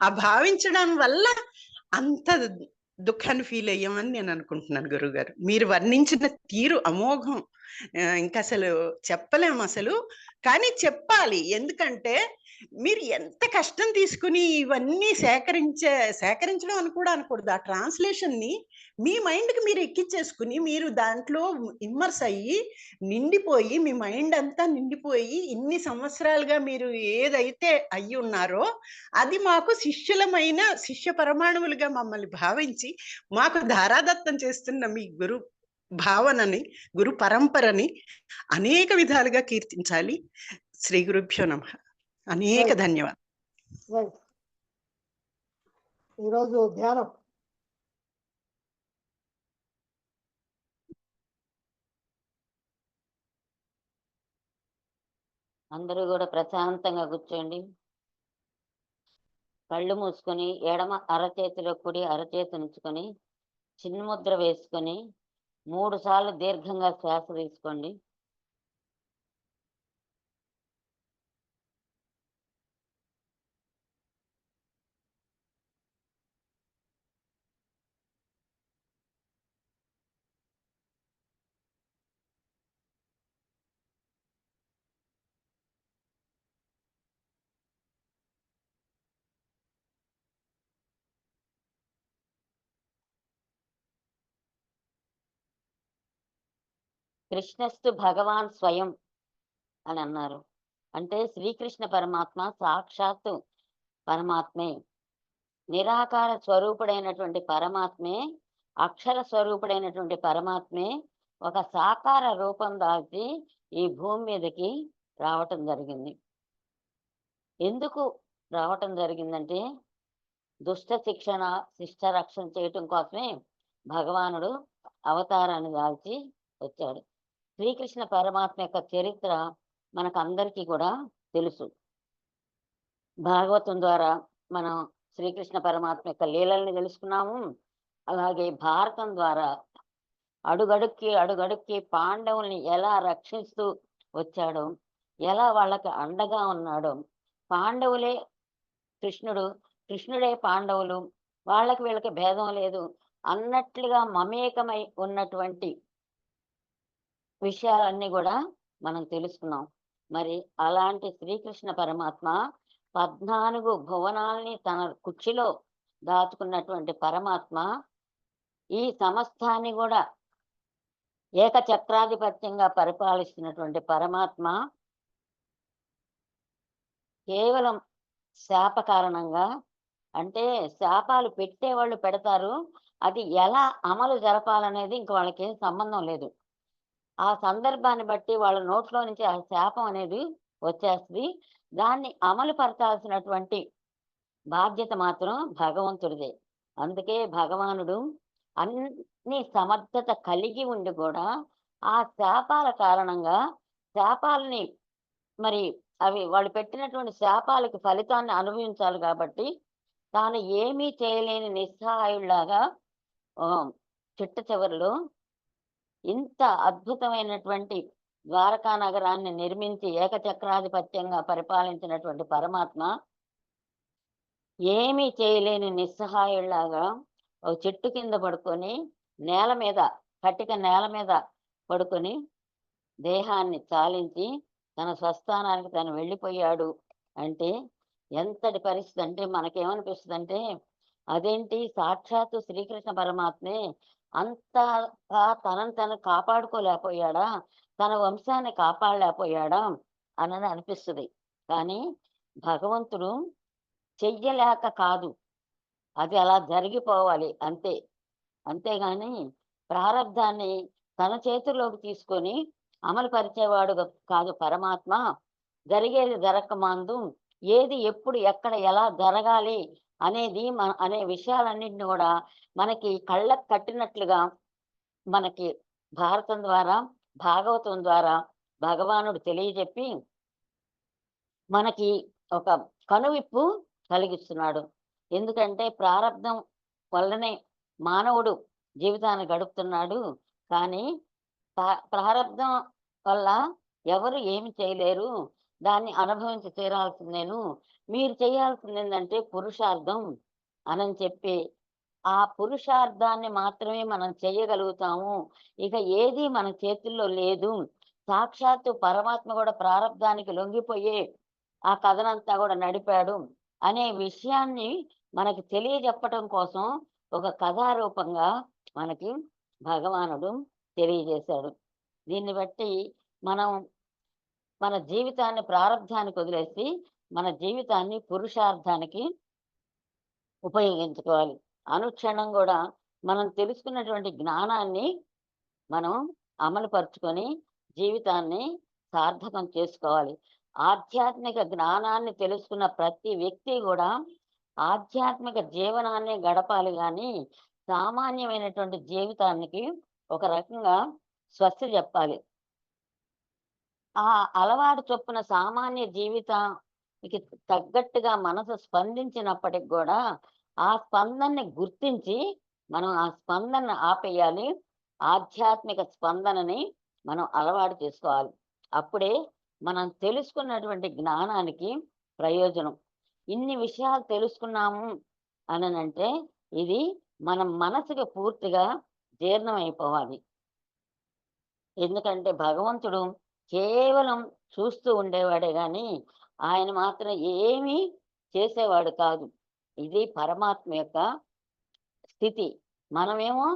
ఆ భావించడం వల్ల అంత దుఃఖాన్ని ఫీల్ అయ్యామని నేను అనుకుంటున్నాను గురువుగారు. మీరు వర్ణించిన తీరు అమోఘం. ఇంకా అసలు చెప్పలేము అసలు, కానీ చెప్పాలి. ఎందుకంటే మీరు ఎంత కష్టం తీసుకుని ఇవన్నీ సేకరించడం అని కూడా అనకూడదు. ఆ ట్రాన్స్లేషన్ ని మీ మైండ్ కి మీరు ఎక్కించేసుకుని మీరు దాంట్లో ఇమ్మర్స్ అయ్యి నిండిపోయి మీ మైండ్ అంతా నిండిపోయి ఇన్ని సంవత్సరాలుగా మీరు ఏదైతే అయ్యి ఉన్నారో అది మాకు శిష్యులమైన శిష్య పరమాణువులుగా మమ్మల్ని భావించి మాకు ధారాదత్తం చేస్తున్న మీ గురు భావనని, గురు పరంపరని అనేక విధాలుగా కీర్తించాలి. శ్రీ గురుభ్యో నమః. అనేక ధన్యవాదాలు. ఈరోజు ధ్యానం అందరూ కూడా ప్రశాంతంగా కూర్చోండి. కళ్ళు మూసుకొని ఎడమ అరచేతిలో కుడి అరచేతి ఉంచుకొని చిన్ముద్ర వేసుకొని 3 సార్లు దీర్ఘంగా శ్వాస తీసుకోండి. కృష్ణస్తు భగవాన్ స్వయం అని అన్నారు. అంటే శ్రీకృష్ణ పరమాత్మ సాక్షాత్తు పరమాత్మే, నిరాకార స్వరూపుడైనటువంటి పరమాత్మే, అక్షర స్వరూపుడైనటువంటి పరమాత్మే ఒక సాకార రూపం దాల్చి ఈ భూమి మీదకి రావటం జరిగింది. ఎందుకు రావటం జరిగిందంటే దుష్ట శిక్షణ శిష్ట రక్షణ చేయటం కోసమే భగవానుడు అవతారాన్ని దాల్చి వచ్చాడు. శ్రీకృష్ణ పరమాత్మ యొక్క చరిత్ర మనకు అందరికీ కూడా తెలుసు. భాగవతం ద్వారా మనం శ్రీకృష్ణ పరమాత్మ యొక్క లీలల్ని తెలుసుకున్నాము. అలాగే భారతం ద్వారా అడుగడుక్కి పాండవుల్ని ఎలా రక్షిస్తూ వచ్చాడో, ఎలా వాళ్ళకి అండగా ఉన్నాడో, పాండవులే కృష్ణుడు, కృష్ణుడే పాండవులు, వాళ్ళకి వీళ్ళకి భేదం లేదు అన్నట్లుగా మమేకమై ఉన్నటువంటి విషయాలన్నీ కూడా మనం తెలుసుకున్నాం. మరి అలాంటి శ్రీకృష్ణ పరమాత్మ 14 భువనాల్ని తన కుక్షిలో దాచుకున్నటువంటి పరమాత్మ, ఈ సమస్తాన్ని కూడా ఏకచక్రాధిపత్యంగా పరిపాలిస్తున్నటువంటి పరమాత్మ కేవలం శాప కారణంగా, అంటే శాపాలు పెట్టేవాళ్ళు పెడతారు, అది ఎలా అమలు జరపాలనేది ఇంక వాళ్ళకి ఏం సంబంధం లేదు. ఆ సందర్భాన్ని బట్టి వాళ్ళ నోట్లో నుంచి ఆ శాపం అనేది వచ్చేస్తుంది. దాన్ని అమలు పరచాల్సినటువంటి బాధ్యత మాత్రం భగవంతుడిదే. అందుకే భగవానుడు అన్ని సమర్థత కలిగి ఉండి కూడా ఆ శాపాల కారణంగా శాపాలని మరి అవి వాళ్ళు పెట్టినటువంటి శాపాలకి ఫలితాన్ని అనుభవించాలి కాబట్టి తాను ఏమీ చేయలేని నిస్సహాయుల్లాగా చిట్ట చివరిలో ఇంత అద్భుతమైనటువంటి ద్వారకా నగరాన్ని నిర్మించి ఏకచక్రాధిపత్యంగా పరిపాలించినటువంటి పరమాత్మ ఏమీ చేయలేని నిస్సహాయుల్లాగా ఒక చెట్టు కింద పడుకొని నేల మీద, కట్టిక నేల మీద పడుకొని దేహాన్ని చాలించి తన స్వస్థానానికి తను వెళ్ళిపోయాడు. అంటే ఎంతటి పరిస్థితి అంటే మనకేమనిపిస్తుంది అంటే, అదేంటి సాక్షాత్తు శ్రీకృష్ణ పరమాత్మే అంతగా తనను తను కాపాడుకోలేకపోయాడా, తన వంశాన్ని కాపాడలేకపోయాడా అన్నది అనిపిస్తుంది. కానీ భగవంతుడు చెయ్యలేక కాదు, అది అలా జరిగిపోవాలి అంతే. అంతేగాని ప్రారంధాన్ని తన చేతుల్లోకి తీసుకొని అమలు పరిచేవాడు కాదు పరమాత్మ. జరిగేది జరగకమందు ఏది ఎప్పుడు ఎక్కడ ఎలా జరగాలి అనేది అనే విషయాలన్నింటినీ కూడా మనకి కళ్ళకు కట్టినట్లుగా మనకి భారతం ద్వారా, భాగవతం ద్వారా భగవానుడు తెలియజెప్పి మనకి ఒక కనువిప్పు కలిగిస్తున్నాడు. ఎందుకంటే ప్రారంధం వల్లనే మానవుడు జీవితాన్ని గడుపుతున్నాడు. కానీ ప్రారంధం వల్ల ఎవరు ఏమి చేయలేరు, దాన్ని అనుభవించి తీరాల్సిందేను. మీరు చేయాల్సింది ఏంటంటే పురుషార్థం అని చెప్పి ఆ పురుషార్థాన్ని మాత్రమే మనం చేయగలుగుతాము. ఇక ఏది మన చేతుల్లో లేదు. సాక్షాత్తు పరమాత్మ కూడా ప్రారంధానికి లొంగిపోయే ఆ కథనంతా కూడా నడిపాడు అనే విషయాన్ని మనకి తెలియజెప్పటం కోసం ఒక కథారూపంగా మనకి భగవానుడు తెలియజేశాడు. దీన్ని బట్టి మనం మన జీవితాన్ని ప్రారంధానికి వదిలేసి మన జీవితాన్ని పురుషార్థానికి ఉపయోగించుకోవాలి. అనుక్షణం కూడా మనం తెలుసుకున్నటువంటి జ్ఞానాన్ని మనం అమలు పరుచుకొని జీవితాన్ని సార్థకం చేసుకోవాలి. ఆధ్యాత్మిక జ్ఞానాన్ని తెలుసుకున్న ప్రతి వ్యక్తి కూడా ఆధ్యాత్మిక జీవనాన్ని గడపాలి, కానీ సామాన్యమైనటువంటి జీవితానికి ఒక రకంగా స్వస్తి చెప్పాలి. ఆ అలవాటు చొప్పున సామాన్య జీవితానికి తగ్గట్టుగా మనసు స్పందించినప్పటికి కూడా ఆ స్పందనని గుర్తించి మనం ఆ స్పందన ఆపేయాలి. ఆధ్యాత్మిక స్పందనని మనం అలవాటు చేసుకోవాలి. అప్పుడే మనం తెలుసుకున్నటువంటి జ్ఞానానికి ప్రయోజనం. ఇన్ని విషయాలు తెలుసుకున్నాము అనంటే ఇది మన మనసుకి పూర్తిగా జీర్ణమైపోవాలి. ఎందుకంటే భగవంతుడు కేవలం చూస్తూ ఉండేవాడే కానీ ఆయన మాత్రం ఏమీ చేసేవాడు కాదు. ఇది పరమాత్మ యొక్క స్థితి. మనమేమో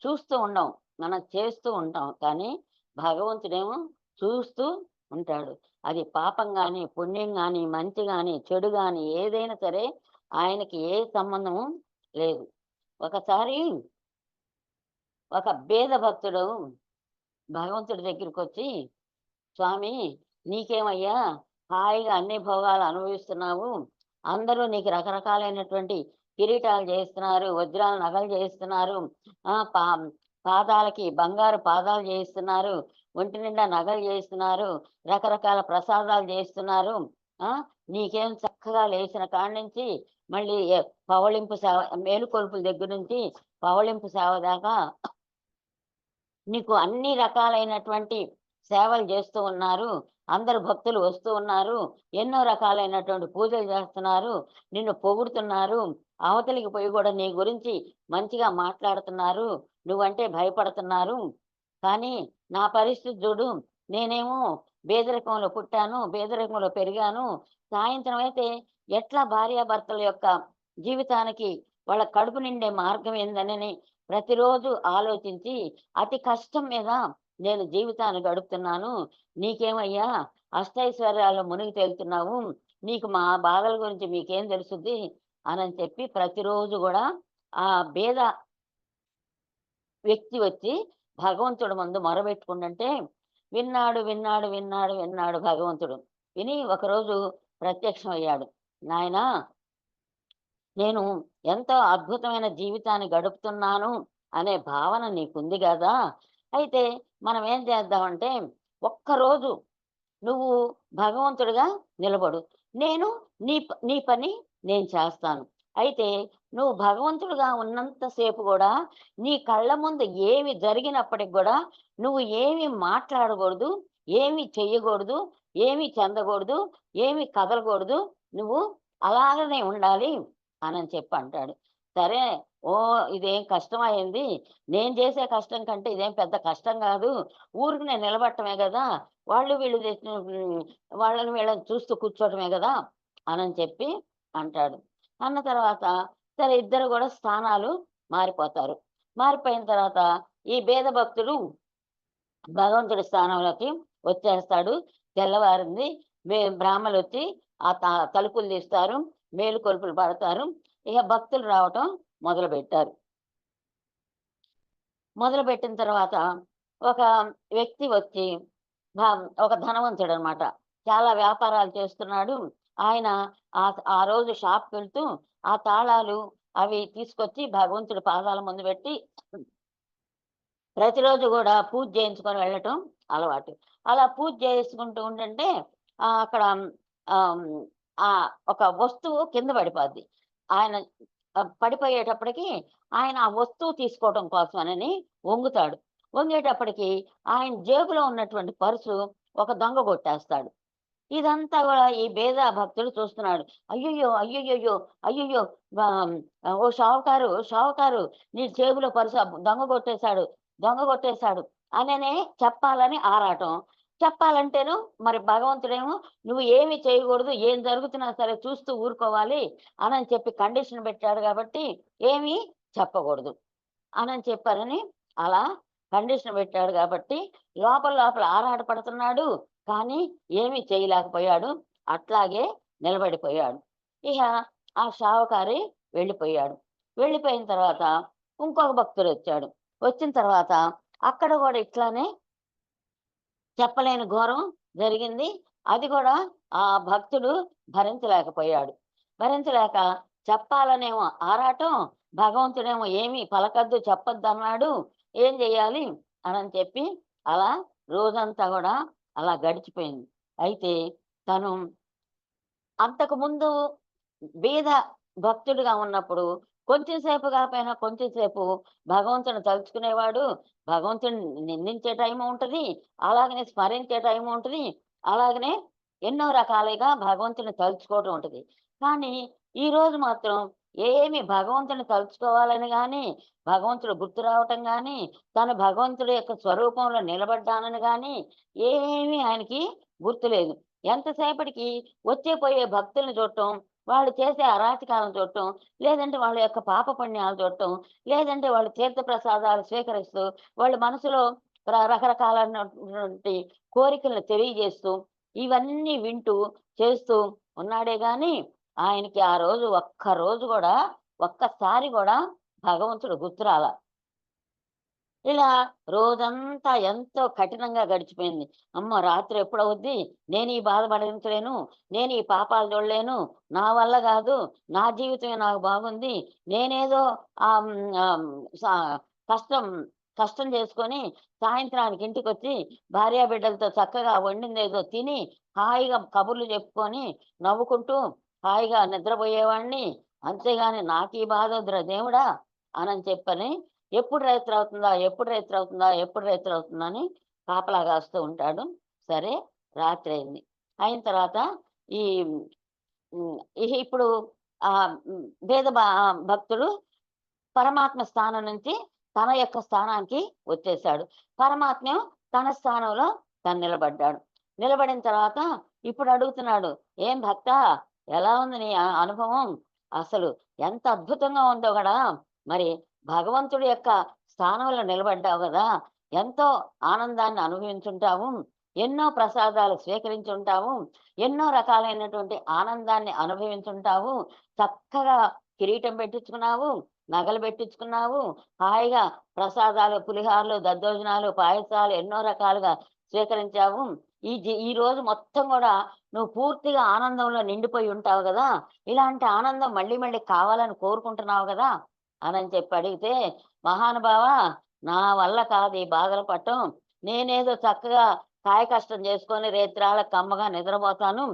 చూస్తూ ఉండం, మనం చేస్తూ ఉంటాం. కానీ భగవంతుడేమో చూస్తూ ఉంటాడు. అది పాపం గాని, పుణ్యం గాని, మంచి గాని, చెడు గాని ఏదైనా సరే ఆయనకి ఏ సంబంధము లేదు. ఒకసారి ఒక బేద భక్తుడు భగవంతుడి దగ్గరికొచ్చి, స్వామి నీకేమయ్యా హాయిగా అన్ని భోగాలు అనుభవిస్తున్నావు, అందరూ నీకు రకరకాలైనటువంటి కిరీటాలు చేయిస్తున్నారు, వజ్రాల నగలు చేయిస్తున్నారు, పాదాలకి బంగారు పాదాలు చేయిస్తున్నారు, ఒంటి నిండా నగలు చేయిస్తున్నారు, రకరకాల ప్రసాదాలు చేయిస్తున్నారు. నీకేం చక్కగా లేచిన కాడి నుంచి మళ్ళీ పవళింపు సేవ, మేలుకొల్పుల దగ్గర నుంచి పవళింపు సేవ దాకా నీకు అన్ని రకాలైనటువంటి సేవలు చేస్తూ ఉన్నారు, అందరు భక్తులు వస్తూ ఉన్నారు, ఎన్నో రకాలైనటువంటి పూజలు చేస్తున్నారు, నిన్ను పొగుడుతున్నారు, అవతలికి పోయి కూడా నీ గురించి మంచిగా మాట్లాడుతున్నారు, నువ్వంటే భయపడుతున్నారు. కానీ నా పరిస్థితి చూడు, నేనేమో పేదరికంలో పుట్టాను, పేదరికంలో పెరిగాను. సాయంత్రం అయితే ఎట్లా భార్యాభర్తల యొక్క జీవితానికి వాళ్ళ కడుపు నిండే మార్గం ఏందనని ప్రతిరోజు ఆలోచించి అతి కష్టం మీద నేను జీవితాన్ని గడుపుతున్నాను. నీకేమయ్యా అష్టైశ్వర్యాల్లో మునిగి తేలుతున్నావు, నీకు మా బాధల గురించి మీకేం తెలుసుద్ది అని చెప్పి ప్రతిరోజు కూడా ఆ బేద వ్యక్తి వచ్చి భగవంతుడు ముందు మొరబెట్టుకుంటుంటే విన్నాడు విన్నాడు విన్నాడు విన్నాడు భగవంతుడు. విని ఒకరోజు ప్రత్యక్షం అయ్యాడు. నాయనా, నేను ఎంతో అద్భుతమైన జీవితాన్ని గడుపుతున్నాను అనే భావన నీకుంది కదా, అయితే మనం ఏం చేద్దామంటే ఒక్కరోజు నువ్వు భగవంతుడిగా నిలబడు, నేను నీ పని నేను చేస్తాను. అయితే నువ్వు భగవంతుడిగా ఉన్నంతసేపు కూడా నీ కళ్ళ ముందు ఏమి జరిగినప్పటికి కూడా నువ్వు ఏమి మాట్లాడకూడదు, ఏమి చెయ్యకూడదు, ఏమి చెందకూడదు, ఏమి కదలకూడదు, నువ్వు అలాగనే ఉండాలి అని చెప్పి అంటాడు. సరే, ఇదేం కష్టం అయింది, నేను చేసే కష్టం కంటే ఇదేం పెద్ద కష్టం కాదు, ఊరికి నేను నిలబట్టమే కదా, వాళ్ళు వీళ్ళు వాళ్ళని వీళ్ళని చూస్తూ కూర్చోవటమే కదా అని చెప్పి అంటాడు. అన్న తర్వాత సరే, ఇద్దరు కూడా స్థానాలు మారిపోతారు. మారిపోయిన తర్వాత ఈ భేద భక్తుడు భగవంతుడి స్థానంలోకి వచ్చేస్తాడు. తెల్లవారింది, బ్రాహ్మలు వచ్చి ఆ తలుపులు తీస్తారు, మేలు కొలుపులు పడతారు. ఇక భక్తులు రావటం మొదలు పెట్టారు. మొదలు పెట్టిన తర్వాత ఒక వ్యక్తి వచ్చి, ఒక ధనవంతుడు అనమాట, చాలా వ్యాపారాలు చేస్తున్నాడు. ఆయన ఆ రోజు షాప్కి వెళ్తూ ఆ తాళాలు అవి తీసుకొచ్చి భగవంతుడి పాదాల ముందు పెట్టి ప్రతిరోజు కూడా పూజ చేయించుకొని వెళ్ళటం అలవాటు. అలా పూజ చేసుకుంటూ ఉంటుంటే అక్కడ ఒక వస్తువు కింద పడిపోద్ది. ఆయన పడిపోయేటప్పటికి ఆయన ఆ వస్తువు తీసుకోవడం కోసమని వంగుతాడు. వంగేటప్పటికి ఆయన జేబులో ఉన్నటువంటి పర్సు ఒక దొంగ కొట్టేస్తాడు. ఇదంతా కూడా ఈ భేద భక్తుడు చూస్తున్నాడు. అయ్యయ్యో అయ్యయ్యో అయ్యయ్యో, ఓ షావుకారు నీ జేబులో పర్సు దొంగ కొట్టేశాడు అననే చెప్పాలని ఆరాటం. చెప్పాలంటేను మరి భగవంతుడేమో నువ్వు ఏమి చేయకూడదు, ఏం జరుగుతున్నా సరే చూస్తూ ఊరుకోవాలి అని చెప్పి కండిషన్ పెట్టాడు కాబట్టి ఏమీ చెప్పకూడదు అని చెప్పారని అలా కండిషన్ పెట్టాడు కాబట్టి లోపల ఆరాట పడుతున్నాడు, కానీ ఏమీ చేయలేకపోయాడు, అట్లాగే నిలబడిపోయాడు. ఇక ఆ షావుకారి వెళ్ళిపోయాడు. వెళ్ళిపోయిన తర్వాత ఇంకొక భక్తుడు వచ్చాడు. వచ్చిన తర్వాత అక్కడ కూడా ఇట్లానే చెప్పలేని ఘోరం జరిగింది. అది కూడా ఆ భక్తుడు భరించలేకపోయాడు. భరించలేక చెప్పాలనేమో ఆరాటం, భగవంతుడేమో ఏమీ పలకద్దు చెప్పొద్దు అన్నాడు. ఏం చెయ్యాలి అని చెప్పి అలా రోజంతా కూడా అలా గడిచిపోయింది. అయితే తను అంతకుముందు బీద భక్తుడిగా ఉన్నప్పుడు కొంచెంసేపు కాకపోయినా కొంచెంసేపు భగవంతుని తలుచుకునేవాడు. భగవంతుని నిందించే టైం ఉంటుంది, అలాగనే స్మరించే టైం ఉంటుంది, అలాగనే ఎన్నో రకాలుగా భగవంతుని తలుచుకోవటం ఉంటుంది. కానీ ఈ రోజు మాత్రం ఏమి భగవంతుని తలుచుకోవాలని కానీ, భగవంతుడు గుర్తు రావటం కానీ, తను భగవంతుడి యొక్క స్వరూపంలో నిలబడ్డానని కానీ ఏమీ ఆయనకి గుర్తులేదు. ఎంతసేపటికి వచ్చే పోయే భక్తుల్ని చూడటం, వాళ్ళు చేసే అరాచకాలను చూడటం, లేదంటే వాళ్ళ యొక్క పాప పుణ్యాలు చూడటం, లేదంటే వాళ్ళు తీర్థ ప్రసాదాలు స్వీకరిస్తూ వాళ్ళ మనసులో రకరకాలైనటువంటి కోరికలను తెలియజేస్తూ ఇవన్నీ వింటూ చేస్తూ ఉన్నాడే గాని ఆయనకి ఆ రోజు ఒక్కసారి కూడా భగవంతుడు గుర్తురాల. ఇలా రోజంతా ఎంతో కఠినంగా గడిచిపోయింది. అమ్మ రాత్రి ఎప్పుడవుద్ది, నేను ఈ బాధ భరించలేను, నేను ఈ పాపాలు చూడలేను, నా వల్ల కాదు, నా జీవితమే నాకు బాగుంది, నేనేదో కష్టం చేసుకొని సాయంత్రానికి ఇంటికి వచ్చి భార్యా బిడ్డలతో చక్కగా వండిందేదో తిని హాయిగా కబుర్లు చెప్పుకొని నవ్వుకుంటూ హాయిగా నిద్రపోయేవాడిని. అంతేగాని నాకు ఈ బాధ వద్దురా దేవుడా అని చెప్పని ఎప్పుడు రైతు అవుతుందా అని కాపలా కాస్తూ ఉంటాడు. సరే రాత్రి అయింది. అయిన తర్వాత ఇప్పుడు ఆ వేద భక్తుడు పరమాత్మ స్థానం నుంచి తన యొక్క స్థానానికి వచ్చేసాడు. పరమాత్మ తన స్థానంలో తను నిలబడ్డాడు. నిలబడిన తర్వాత ఇప్పుడు అడుగుతున్నాడు, ఏం భక్త, ఎలా ఉంది నీ అనుభవం? అసలు ఎంత అద్భుతంగా ఉందో కదా, మరి భగవంతుడి యొక్క స్థానంలో నిలబడ్డావు కదా, ఎంతో ఆనందాన్ని అనుభవించుంటావు, ఎన్నో ప్రసాదాలు స్వీకరించుంటావు, ఎన్నో రకాలైనటువంటి ఆనందాన్ని అనుభవించుంటావు, చక్కగా కిరీటం పెట్టించుకున్నావు, నగలు పెట్టించుకున్నావు, హాయిగా ప్రసాదాలు, పులిహార్లు, దద్దోజనాలు, పాయసాలు ఎన్నో రకాలుగా స్వీకరించావు. ఈ రోజు మొత్తం కూడా నువ్వు పూర్తిగా ఆనందంలో నిండిపోయి ఉంటావు కదా, ఇలాంటి ఆనందం మళ్ళీ మళ్ళీ కావాలని కోరుకుంటున్నావు కదా అని చెప్పి అడిగితే, మహానుభావ, నా వల్ల కాదు ఈ బాధలు పట్టం, నేనేదో చక్కగా కాయ కష్టం చేసుకొని రేత్రాళ్ళ కమ్మగా నిద్రపోతాను,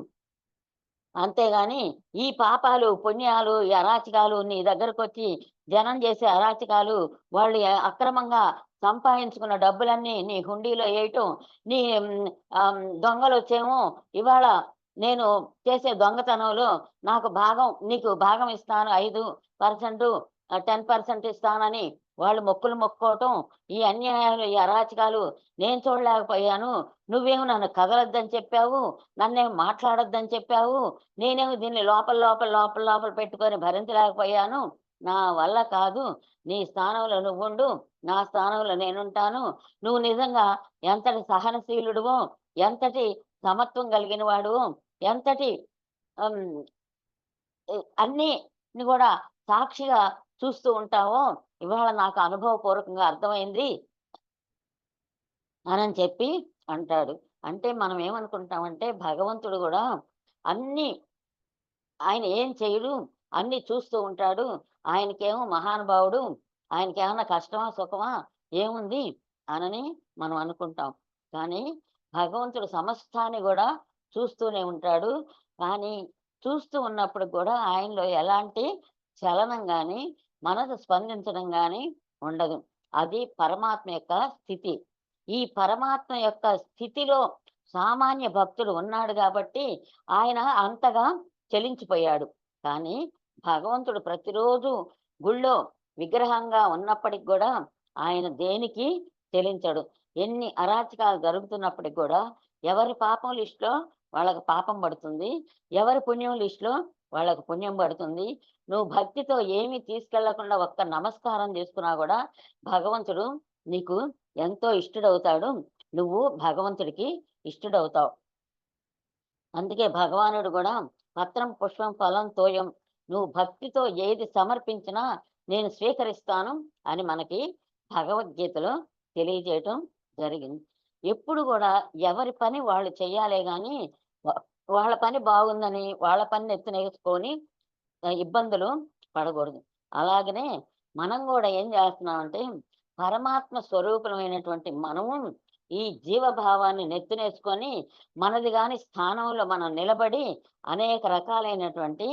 అంతేగాని ఈ పాపాలు పుణ్యాలు ఈ అరాచకాలు నీ దగ్గరకు వచ్చి జనం చేసే అరాచకాలు, వాళ్ళు అక్రమంగా సంపాదించుకున్న డబ్బులన్నీ నీ హుండీలో వేయటం, నీ దొంగలు వచ్చేమో ఇవాళ నేను చేసే దొంగతనంలో నీకు భాగం ఇస్తాను, 5%, 10% ఇస్తానని వాళ్ళు మొక్కులు మొక్కోవటం, ఈ అన్యాయాలు ఈ అరాచకాలు నేను చూడలేకపోయాను, నువ్వేమో నన్ను కదలొద్దని చెప్పావు, నన్నేమో మాట్లాడొద్దని చెప్పావు, నేనేమో దీన్ని లోపల పెట్టుకొని భరించలేకపోయాను, నా వల్ల కాదు, నీ స్థానంలో నువ్వుండు, నా స్థానంలో నేనుంటాను, నువ్వు నిజంగా ఎంతటి సహనశీలుడువో, ఎంతటి సమత్వం కలిగిన వాడు, ఎంతటి అన్ని కూడా సాక్షిగా చూస్తూ ఉంటావో ఇవాళ నాకు అనుభవపూర్వకంగా అర్థమైంది అని చెప్పి అంటాడు. అంటే మనం ఏమనుకుంటామంటే భగవంతుడు కూడా ఆయన ఏం చేయడు, అన్ని చూస్తూ ఉంటాడు, ఆయనకేమో మహానుభావుడు, ఆయనకేమన్నా కష్టమా సుఖమా ఏముంది అనని మనం అనుకుంటాం. కానీ భగవంతుడు సమస్తాన్ని కూడా చూస్తూనే ఉంటాడు. కానీ చూస్తూ ఉన్నప్పుడు కూడా ఆయనలో ఎలాంటి చలనం కానీ మనసు స్పందించడం కానీ ఉండదు. అది పరమాత్మ యొక్క స్థితి. ఈ పరమాత్మ యొక్క స్థితిలో సామాన్య భక్తుడు ఉన్నాడు కాబట్టి ఆయన అంతగా చలించిపోయాడు. కానీ భగవంతుడు ప్రతిరోజు గుళ్ళో విగ్రహంగా ఉన్నప్పటికి కూడా ఆయన దేనికి చెలించడు. ఎన్ని అరాచకాలు జరుగుతున్నప్పటికి కూడా ఎవరి పాపం లిస్టులో వాళ్ళకి పాపం పడుతుంది, ఎవరి పుణ్యం లిస్టులో వాళ్ళకు పుణ్యం పడుతుంది. నువ్వు భక్తితో ఏమీ తీసుకెళ్లకుండా ఒక్క నమస్కారం చేసుకున్నా కూడా భగవంతుడు నీకు ఎంతో ఇష్టడవుతాడు, నువ్వు భగవంతుడికి ఇష్టడవుతావు. అందుకే భగవానుడు కూడా పత్రం పుష్పం ఫలం తోయం, నువ్వు భక్తితో ఏది సమర్పించినా నేను స్వీకరిస్తాను అని మనకి భగవద్గీతలో తెలియజేయటం జరిగింది. ఎప్పుడు కూడా ఎవరి పని వాళ్ళు చెయ్యాలే కానీ వాళ్ళ పని బాగుందని వాళ్ళ పని ఎత్తునేసుకొని ఇబ్బందులు పడకూడదు. అలాగనే మనం కూడా ఏం చేస్తున్నామంటే పరమాత్మ స్వరూపమైనటువంటి మనము ఈ జీవభావాన్ని నెత్తినేసుకొని మనది కాని స్థానంలో మనం నిలబడి అనేక రకాలైనటువంటి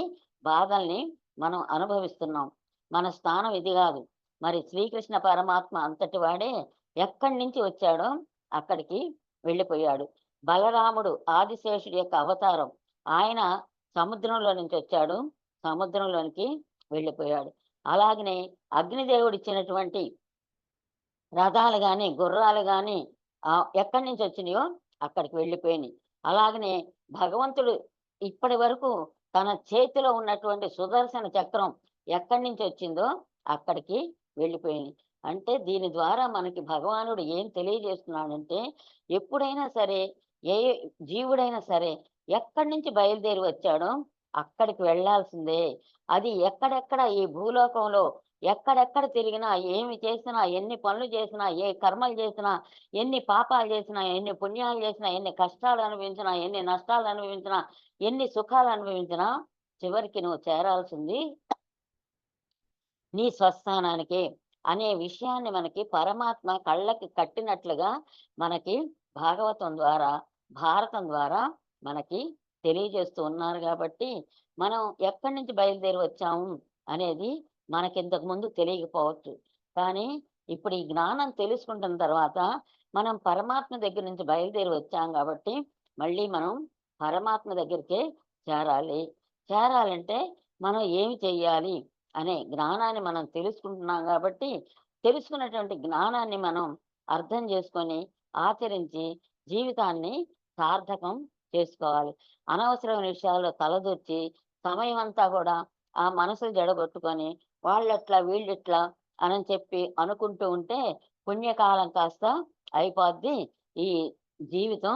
బాధల్ని మనం అనుభవిస్తున్నాం. మన స్థానం ఇది కాదు. మరి శ్రీకృష్ణ పరమాత్మ అంతటి వాడే ఎక్కడి నుంచి వచ్చాడో అక్కడికి వెళ్ళిపోయాడు. బలరాముడు ఆదిశేషుడి యొక్క అవతారం, ఆయన సముద్రంలో నుంచి వచ్చాడు, సముద్రంలోనికి వెళ్ళిపోయాడు. అలాగనే అగ్నిదేవుడు ఇచ్చినటువంటి రథాలు కానీ గుర్రాలు కానీ ఎక్కడి నుంచి వచ్చినాయో అక్కడికి వెళ్ళిపోయినాయి. అలాగనే భగవంతుడు ఇప్పటి వరకు తన చేతిలో ఉన్నటువంటి సుదర్శన చక్రం ఎక్కడి నుంచి వచ్చిందో అక్కడికి వెళ్ళిపోయింది. అంటే దీని ద్వారా మనకి భగవానుడు ఏం తెలియజేస్తున్నాడంటే, ఎప్పుడైనా సరే, ఏ జీవుడైనా సరే ఎక్కడి నుంచి బయలుదేరి వచ్చాడో అక్కడికి వెళ్ళాల్సిందే. అది ఎక్కడెక్కడ ఈ భూలోకంలో ఎక్కడెక్కడ తిరిగినా, ఏమి చేసినా, ఎన్ని పనులు చేసినా, ఏ కర్మలు చేసినా, ఎన్ని పాపాలు చేసినా, ఎన్ని పుణ్యాలు చేసినా, ఎన్ని కష్టాలు అనుభవించినా, ఎన్ని నష్టాలు అనుభవించినా, ఎన్ని సుఖాలు అనుభవించినా, చివరికి నువ్వు చేరాల్సింది నీ స్వస్థానానికి అనే విషయాన్ని మనకి పరమాత్మ కళ్ళకి కట్టినట్లుగా మనకి భాగవతం ద్వారా, భారతం ద్వారా మనకి తెలియజేస్తూ ఉన్నారు. కాబట్టి మనం ఎక్కడి నుంచి బయలుదేరి వచ్చాము అనేది మనకి ఇంతకు ముందు తెలియకపోవచ్చు. కానీ ఇప్పుడు ఈ జ్ఞానం తెలుసుకుంటున్న తర్వాత మనం పరమాత్మ దగ్గర నుంచి బయలుదేరి వచ్చాం కాబట్టి మళ్ళీ మనం పరమాత్మ దగ్గరికే చేరాలి. చేరాలంటే మనం ఏమి చెయ్యాలి అనే జ్ఞానాన్ని మనం తెలుసుకుంటున్నాం. కాబట్టి తెలుసుకున్నటువంటి జ్ఞానాన్ని మనం అర్థం చేసుకొని ఆచరించి జీవితాన్ని సార్థకం చేసుకోవాలి. అనవసరమైన విషయాల్లో తలదొచ్చి సమయం అంతా కూడా ఆ మనసులు జడగొట్టుకొని వాళ్ళెట్లా వీళ్ళెట్లా అని చెప్పి అనుకుంటూ ఉంటే పుణ్యకాలం కాస్త అయిపోద్ది. ఈ జీవితం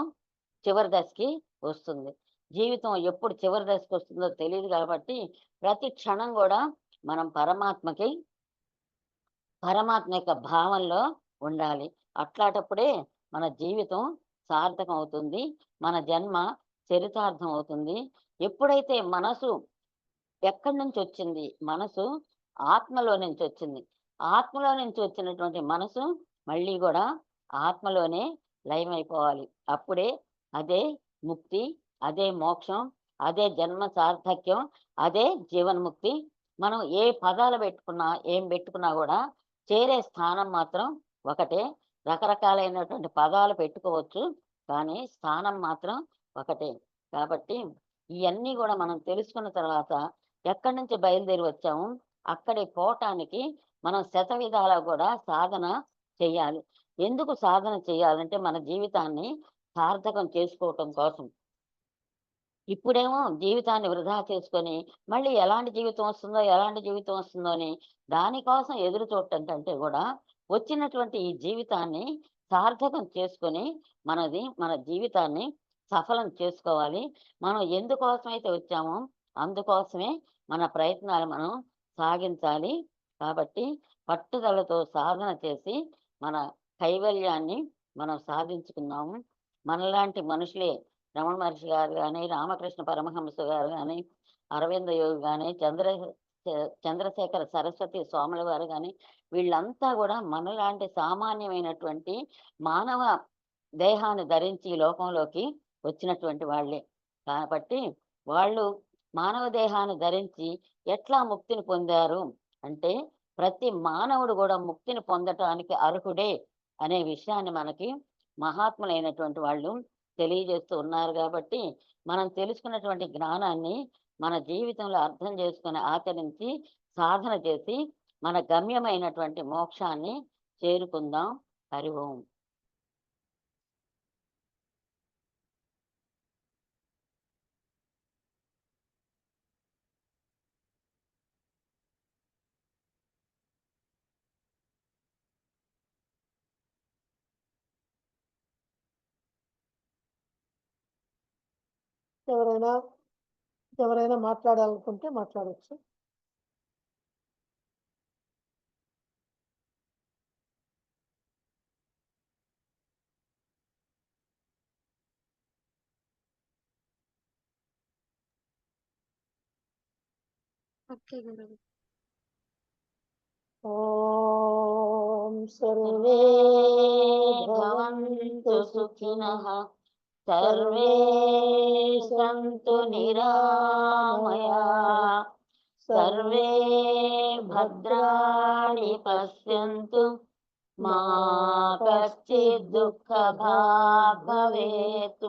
చివరి దశకి వస్తుంది. జీవితం ఎప్పుడు చివరి దశకి వస్తుందో తెలియదు. కాబట్టి ప్రతి క్షణం కూడా మనం పరమాత్మ యొక్క భావంలో ఉండాలి. అట్లాటప్పుడే మన జీవితం సార్థకం అవుతుంది, మన జన్మ చరితార్థం అవుతుంది. ఎప్పుడైతే మనసు ఎక్కడి నుంచి వచ్చింది, మనసు ఆత్మలో నుంచి వచ్చింది. ఆత్మలో నుంచి వచ్చినటువంటి మనసు మళ్ళీ కూడా ఆత్మలోనే లయమైపోవాలి. అప్పుడే అదే ముక్తి, అదే మోక్షం, అదే జన్మ సార్థక్యం, అదే జీవన్ముక్తి. మనం ఏ పదాలు పెట్టుకున్నా, ఏం పెట్టుకున్నా కూడా చేరే స్థానం మాత్రం ఒకటే. రకరకాలైనటువంటి పదాలు పెట్టుకోవచ్చు, కానీ స్థానం మాత్రం ఒకటే. కాబట్టి ఇవన్నీ కూడా మనం తెలుసుకున్న తర్వాత ఎక్కడి నుంచి బయలుదేరి వచ్చాము అక్కడి పోవటానికి మనం శతవిధాలా కూడా సాధన చెయ్యాలి. ఎందుకు సాధన చేయాలంటే మన జీవితాన్ని సార్థకం చేసుకోవటం కోసం. ఇప్పుడేమో జీవితాన్ని వృధా చేసుకొని మళ్ళీ ఎలాంటి జీవితం వస్తుందో అని దానికోసం ఎదురు చూడటం కంటే కూడా వచ్చినటువంటి ఈ జీవితాన్ని సార్థకం చేసుకొని మన జీవితాన్ని సఫలం చేసుకోవాలి. మనం ఎందుకోసమైతే వచ్చామో అందుకోసమే మన ప్రయత్నాలు మనం సాగించాలి. కాబట్టి పట్టుదలతో సాధన చేసి మన కైవల్యాన్ని మనం సాధించుకున్నాము. మనలాంటి మనుషులే రమణ మహర్షి గారు కానీ, రామకృష్ణ పరమహంస గారు కానీ, అరవింద యోగి కానీ, చంద్రశేఖర సరస్వతి స్వాముల వారు కానీ, వీళ్ళంతా కూడా మనలాంటి సామాన్యమైనటువంటి మానవ దేహాన్ని ధరించి ఈ లోకంలోకి వచ్చినటువంటి వాళ్ళే. కాబట్టి వాళ్ళు మానవ దేహాన్ని ధరించి ఎట్లా ముక్తిని పొందారు అంటే, ప్రతి మానవుడు కూడా ముక్తిని పొందటానికి అర్హుడే అనే విషయాన్ని మనకి మహాత్ములైనటువంటి వాళ్ళు తెలియజేస్తూ ఉన్నారు. కాబట్టి మనం తెలుసుకున్నటువంటి జ్ఞానాన్ని మన జీవితంలో అర్థం చేసుకొని ఆచరించి సాధన చేసి మన గమ్యమైనటువంటి మోక్షాన్ని చేరుకుందాం. హరి ఓం. ఎవరైనా మాట్లాడాలనుకుంటే మాట్లాడవచ్చు. ఓకే గురువు. ఓం సర్వే భవంతు సుఖినః, సర్వే సంతు నిరామయాః, సర్వే భద్రాణి పశ్యంతు, మా కశ్చిద్ దుఃఖభాగ్ భవేత్.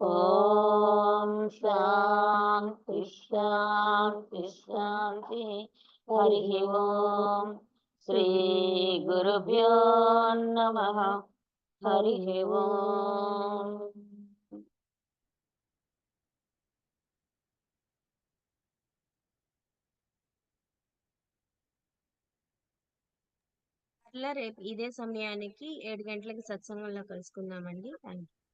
ఓం శాంతి శాంతి శాంతి. హరి ఓం. శ్రీ గురుభ్యో నమః. హరి ఓం. మళ్ళా రేపు ఇదే సమయానికి 7 గంటలకి సత్సంగంలో కలుసుకుందామండి. Thank you.